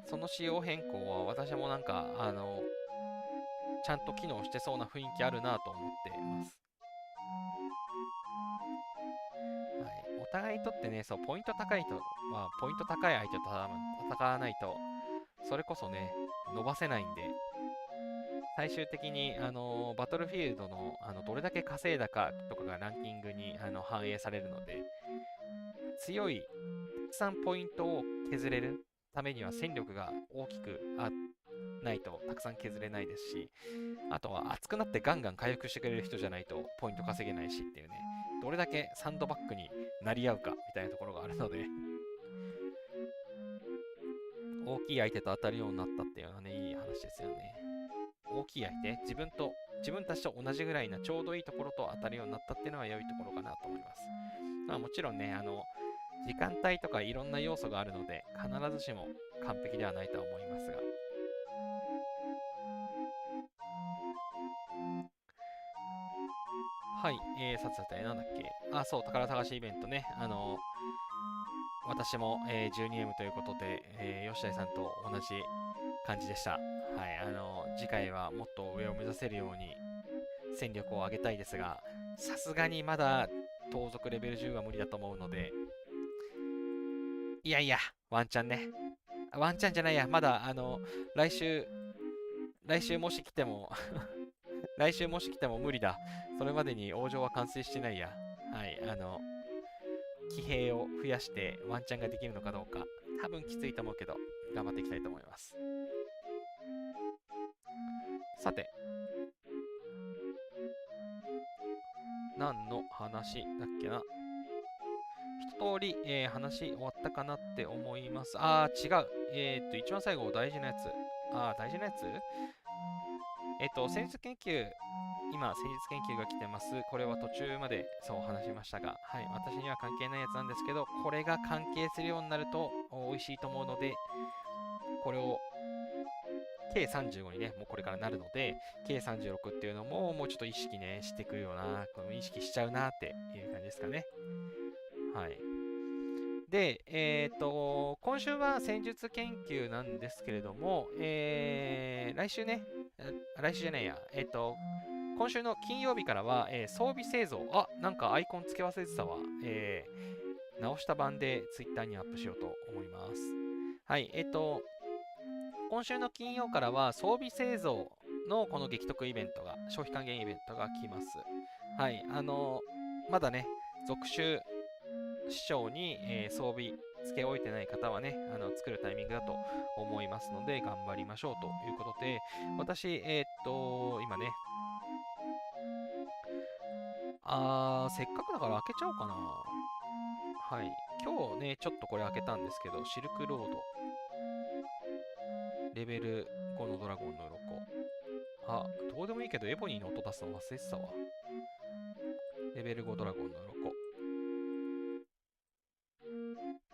その仕様変更は私もなんか、ちゃんと機能してそうな雰囲気あるなと思ってます。はい、お互いにとってね、そう、ポイント高いと、ポイント高い相手と戦わないと、それこそね、伸ばせないんで、最終的に、バトルフィールドの、どれだけ稼いだかとかがランキングに反映されるので、強い、たくさんポイントを削れるためには戦力が大きくないとたくさん削れないですし、あとは熱くなってガンガン回復してくれる人じゃないとポイント稼げないしっていうね、どれだけサンドバッグになり合うかみたいなところがあるので大きい相手と当たるようになったっていうのはね、いい話ですよね。大きい相手、自分たちと同じぐらいなちょうどいいところと当たるようになったっていうのは良いところかなと思います。まあもちろんね、時間帯とかいろんな要素があるので、必ずしも完璧ではないとは思いますが、はい、さてなんだっけ。あ、そう、宝探しイベントね。私も、12M ということで、吉田さんと同じ感じでした。はい、次回はもっと上を目指せるように戦力を上げたいですが、さすがにまだ盗賊レベル10は無理だと思うので、いやいや、ワンチャンね。ワンチャンじゃないや、まだ、来週、来週もし来ても来週もし来ても無理だ。それまでに王城は完成してないや。はい、騎兵を増やしてワンチャンができるのかどうか。多分きついと思うけど、頑張っていきたいと思います。さて、何の話だっけな。一通り、話終わったかなって思います。違う。一番最後、大事なやつ。大事なやつ戦術研究。今、戦術研究が来てます。これは途中までそう話しましたが、はい、私には関係ないやつなんですけど、これが関係するようになると美味しいと思うので、これを計35にね、もうこれからなるので、計36っていうのももうちょっと意識ね、してくるよな、この意識しちゃうなっていう感じですかね。はい。で、今週は戦術研究なんですけれども、来週ね、来週じゃないや、今週の金曜日からは、装備製造、なんかアイコン付け忘れてたわ。直した版で Twitter にアップしようと思います。はい、今週の金曜からは装備製造のこの激得イベントが、消費還元イベントが来ます。はい、まだね、続集視聴に、装備付け置いてない方はね、作るタイミングだと思いますので、頑張りましょうということで、私、今ね、せっかくだから開けちゃおうかな。はい。今日ね、ちょっとこれ開けたんですけど、シルクロード。レベル5のドラゴンの鱗。どうでもいいけど、エボニーの音出すの忘れてたわ。レベル5ドラゴンの鱗。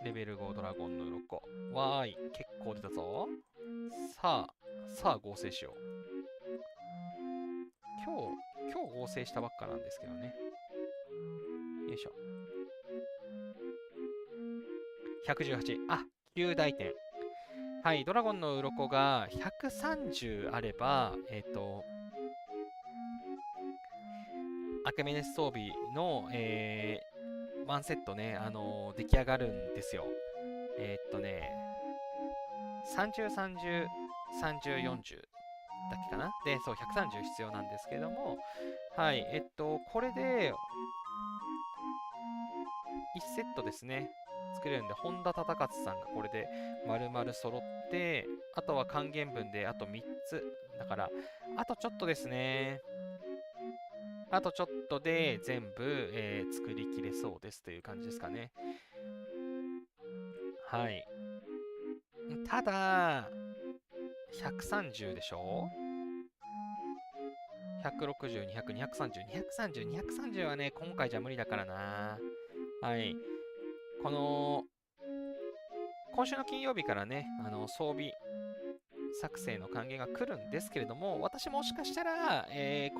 レベル5ドラゴンの鱗。わーい、結構出たぞ。さあ合成しよう。今日合成したばっかなんですけどね。よいしょ。118。9大点。はい、ドラゴンの鱗が130あれば、アケメネス装備の、ワンセットね、出来上がるんですよ。30、30、30、40だっけかな。で、そう、130必要なんですけども、はい、これで、1セットですね、作れるんで、本田忠勝さんがこれで丸々揃って、あとは還元分であと3つ。だから、あとちょっとですね。あとちょっとで全部、作りきれそうですという感じですかね。はい。ただ、130でしょ？ 160、200、230、230、230はね、今回じゃ無理だからな。はい。この、今週の金曜日からね、装備作成の還元が来るんですけれども、私もしかしたら、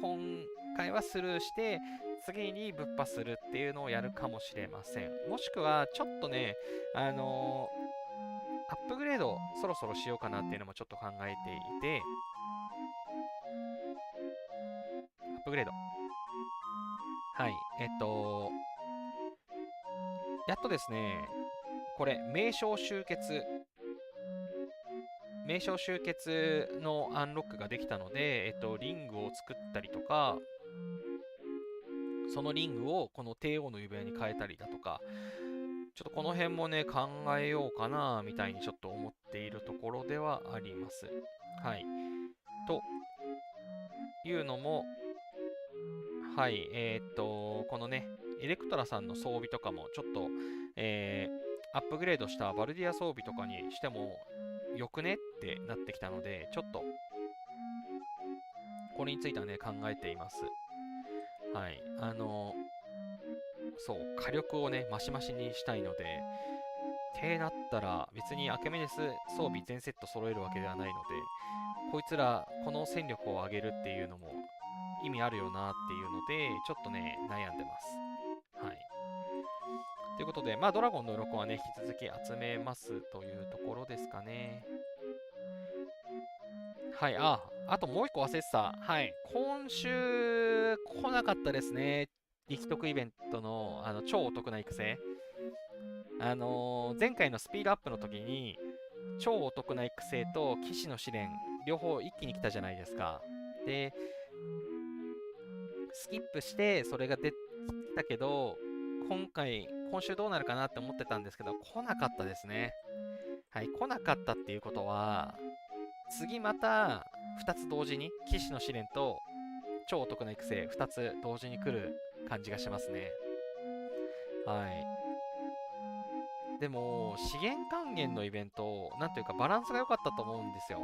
今回はスルーして、次にぶっ破するっていうのをやるかもしれません。もしくは、ちょっとね、アップグレードそろそろしようかなっていうのもちょっと考えていて、アップグレード。はい。やっとですね、これ、名称集結のアンロックができたので、リングを作ったりとか、そのリングをこの帝王の指輪に変えたりだとか、ちょっとこの辺もね、考えようかな、みたいにちょっと思っているところではあります。はい。というのも、はい、このね、エレクトラさんの装備とかもちょっと、アップグレードしたバルディア装備とかにしてもよくねってなってきたので、ちょっと、これについてはね、考えています。はい。そう、火力をね、マシマシにしたいので、ってなったら、別にアケメネス装備全セット揃えるわけではないので、こいつら、この戦力を上げるっていうのも意味あるよなっていうので、ちょっとね、悩んでます。はい。ということで、まあ、ドラゴンの鱗はね、引き続き集めますというところですかね。はい、あともう一個忘れてた。はい、今週来なかったですね。力得イベントの、超お得な育成。前回のスピードアップの時に、超お得な育成と騎士の試練、両方一気に来たじゃないですか。で、スキップして、それが出てきたけど、今週どうなるかなって思ってたんですけど、来なかったですね。はい、来なかったっていうことは、次また2つ同時に、騎士の試練と超お得な育成2つ同時に来る感じがしますね。はい。でも、資源還元のイベント、なんというかバランスが良かったと思うんですよ。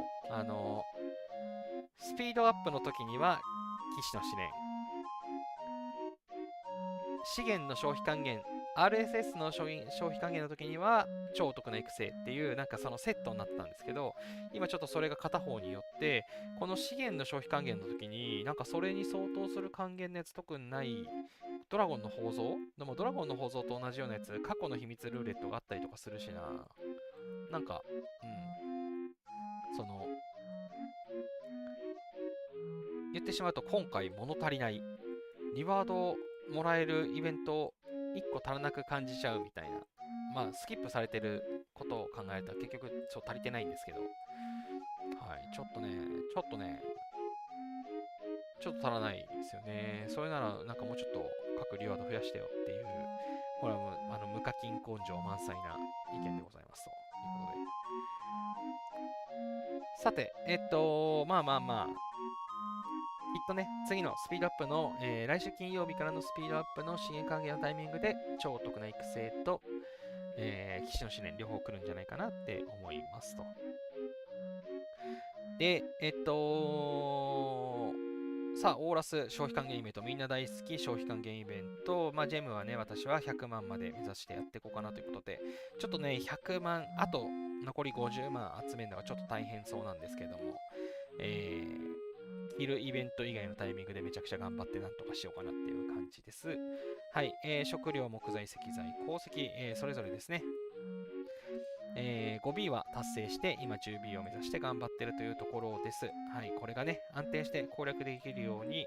スピードアップの時には騎士の試練、資源の消費還元、RSS の消費還元の時には超お得な育成っていう、なんかそのセットになってたんですけど、今ちょっとそれが片方によって、この資源の消費還元の時に、なんかそれに相当する還元のやつ特にない、ドラゴンの宝蔵でもドラゴンの宝蔵と同じようなやつ、過去の秘密ルーレットがあったりとかするしな。なんか、その、言ってしまうと今回物足りない。リワードもらえるイベント1個足らなく感じちゃうみたいな。まあ、スキップされてることを考えたら結局足りてないんですけど。はい、ちょっと足らないですよね。それなら、なんかもうちょっと各リワード増やしてよっていう、これは無課金根性満載な意見でございますということで。さて、きっとね、次のスピードアップの、来週金曜日からのスピードアップの資源還元のタイミングで超お得な育成と、騎士の試練両方来るんじゃないかなって思いますと。で、さあ、オーラス消費還元イベント、みんな大好き消費還元イベント、まあ、ジェムはね、私は100万まで目指してやっていこうかなということで、ちょっとね、100万、あと残り50万集めるのがちょっと大変そうなんですけれども、昼イベント以外のタイミングでめちゃくちゃ頑張ってなんとかしようかなっていう感じです。はい、食料、木材、石材、鉱石、それぞれですね。5B は達成して、今 10B を目指して頑張ってるというところです。はい、これがね、安定して攻略できるように、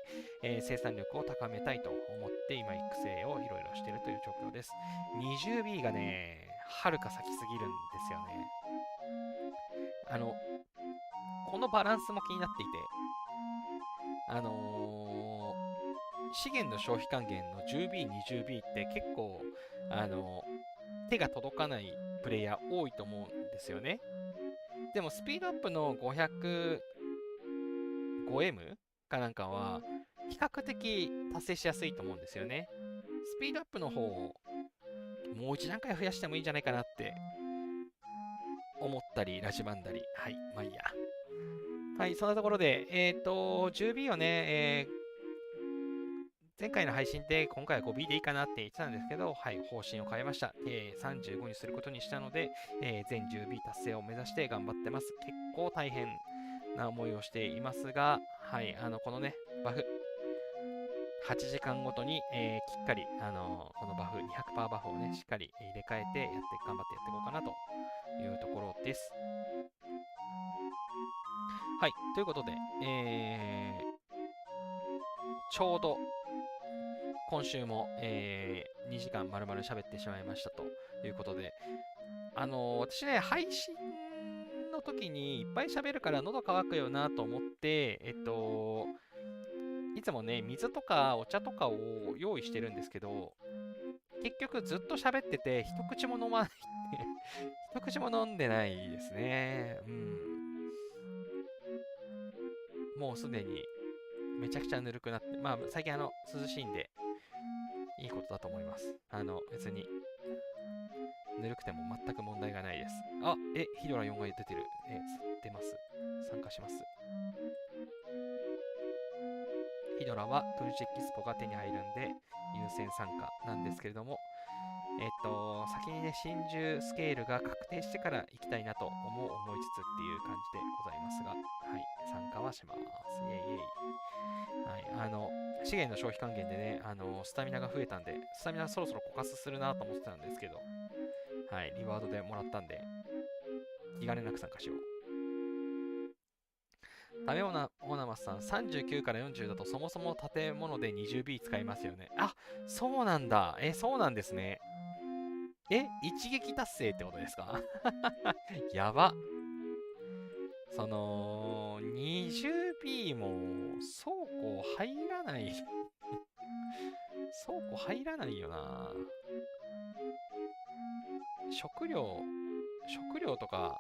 生産力を高めたいと思って今育成をいろいろしているという状況です。20B がね、はるか先すぎるんですよね。このバランスも気になっていて、資源の消費還元の 10B、20B って結構、手が届かないプレイヤー多いと思うんですよね。でもスピードアップの 505M かなんかは、比較的達成しやすいと思うんですよね。スピードアップの方をもう一段階増やしてもいいんじゃないかなって思ったり、ラジバンだり。はい、まあいいや。はい、そんなところで、10B をね、前回の配信で今回は 5B でいいかなって言ってたんですけど、はい、方針を変えました。35にすることにしたので、全 10B 達成を目指して頑張ってます。結構大変な思いをしていますが、はい、このね、バフ、8時間ごとに、きっかり、このバフ、200%バフをね、しっかり入れ替えて頑張ってやっていこうかなというところです。はい、ということで、ちょうど今週も、2時間丸々喋ってしまいましたということで、私ね、配信の時にいっぱい喋るから喉乾くよなと思って、いつもね、水とかお茶とかを用意してるんですけど、結局ずっと喋ってて、一口も飲まない一口も飲んでないですね。うん。もうすでにめちゃくちゃぬるくなって、まあ最近涼しいんで、いいことだと思います。別に、ぬるくても全く問題がないです。あ、ヒドラ4が出てる。出ます。参加します。ヒドラはトゥルチェキスポが手に入るんで、優先参加なんですけれども、先にね、真珠スケールが確定してから行きたいなと思いつつっていう感じでございますが、はい、参加はします。イェイイェイ。はい、資源の消費還元でね、スタミナが増えたんで、スタミナそろそろ枯渇するなと思ってたんですけど、はい、リワードでもらったんで、気兼ねなく参加しよう。食べ物オナマスさん、39から40だとそもそも建物で 20B 使いますよね。あ、そうなんだ。そうなんですね。一撃達成ってことですか？やば。20B も倉庫入らない倉庫入らないよな。食料とか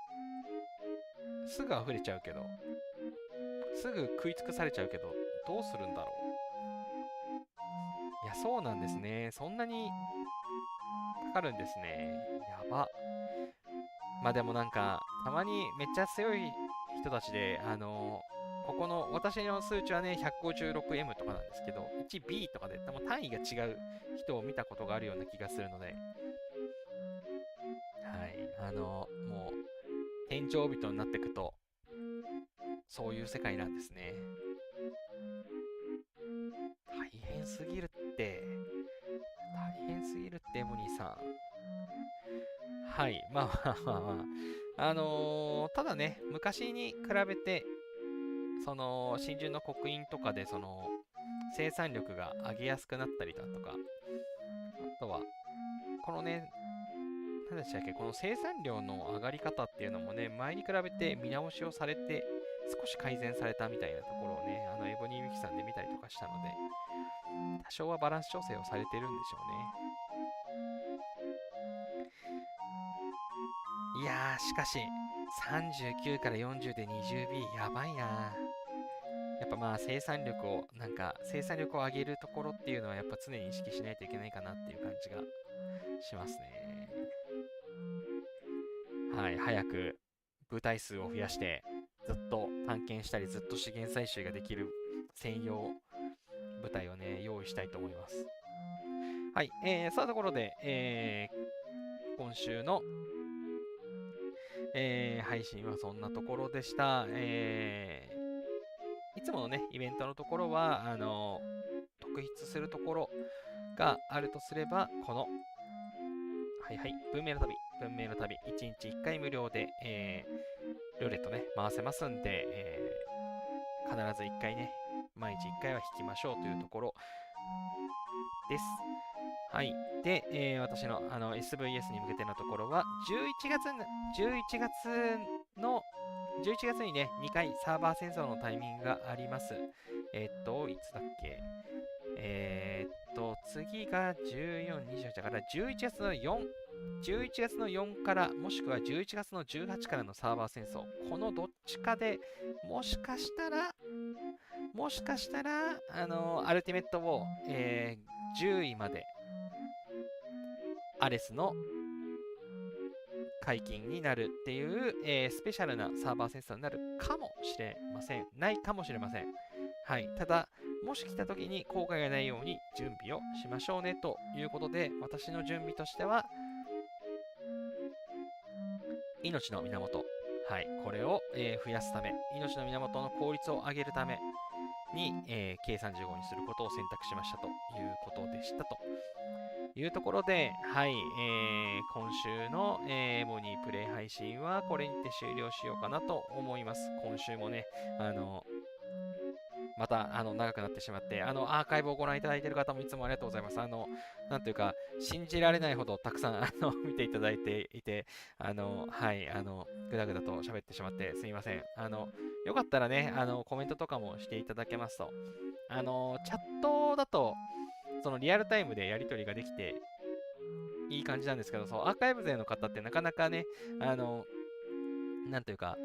すぐ溢れちゃうけど、すぐ食い尽くされちゃうけど、どうするんだろう。いや、そうなんですね。そんなにかかるんですね。やば。まあでもなんか、たまにめっちゃ強い人たちで、ここの私の数値はね、156M とかなんですけど、1B とかでも単位が違う人を見たことがあるような気がするので、はい、もう、天井人になっていくと、そういう世界なんですね。大変すぎるって、大変すぎるって、モニーさん。はい、まあまあまあまあ。ただね、昔に比べて、真珠の刻印とかで、生産力が上げやすくなったりだとか、あとは、このね、何でしたっけ、この生産量の上がり方っていうのもね、前に比べて見直しをされて、少し改善されたみたいなところをね、エボニーミキさんで見たりとかしたので、多少はバランス調整をされてるんでしょうね。いやー、しかし、39から40で 20B、やばいな。やっぱまあ生産力を上げるところっていうのはやっぱ常に意識しないといけないかなっていう感じがしますね。はい、早く部隊数を増やして、ずっと探検したり、ずっと資源採集ができる専用部隊をね、用意したいと思います。はい、そんなところで、今週の、配信はそんなところでした。いつものね、イベントのところは、特筆するところがあるとすれば、はいはい、文明の旅、1日1回無料で、ルーレットね、回せますんで、必ず1回ね、毎日1回は引きましょうというところです。はい。で、私のSVS に向けてのところは、11月にね、2回サーバー戦争のタイミングがあります。いつだっけ次が14、28だから11月の4から、もしくは11月の18からのサーバー戦争。このどっちかで、もしかしたら、アルティメットを、10位まで、アレスの解禁になるっていう、スペシャルなサーバー戦争になるかもしれません。ないかもしれません。はい。ただ、もし来た時に後悔がないように準備をしましょうねということで、私の準備としては、命の源。はい。これを、増やすため、命の源の効率を上げるために、K35 にすることを選択しましたということでしたと。いうところで、はい、今週の、ボニープレイ配信はこれにて終了しようかなと思います。今週もね、また長くなってしまって、アーカイブをご覧いただいている方もいつもありがとうございます。なんというか、信じられないほどたくさん見ていただいていて、はい、ぐだぐだと喋ってしまってすみません。よかったらね、コメントとかもしていただけますと、チャットだと、そのリアルタイムでやり取りができていい感じなんですけど、そうアーカイブ勢の方ってなかなかね、なんというか、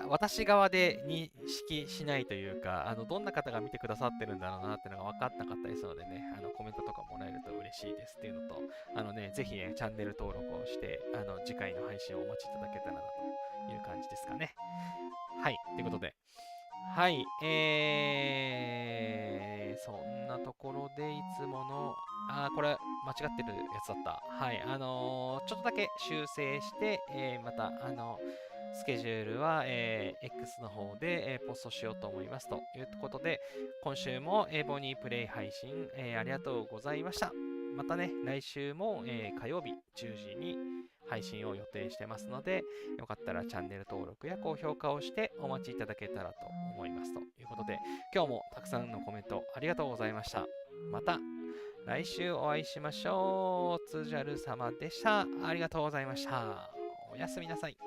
私側で認識しないというか、どんな方が見てくださってるんだろうなっていうのが分かんなかったりするのでね、コメントとかもらえると嬉しいですっていうのと、ぜひね、チャンネル登録をして、次回の配信をお待ちいただけたらなという感じですかね。はい、ということで、はい、そんなところでいつもの、これ間違ってるやつだった。はい、ちょっとだけ修正して、また、スケジュールは、X の方で、ポストしようと思いますということで、今週も、ボニープレイ配信、ありがとうございました。またね、来週も、火曜日10時に配信を予定してますので、よかったらチャンネル登録や高評価をしてお待ちいただけたらと思いますということで、今日もたくさんのコメントありがとうございました。また来週お会いしましょう。つじゃる様でした。ありがとうございました。おやすみなさい。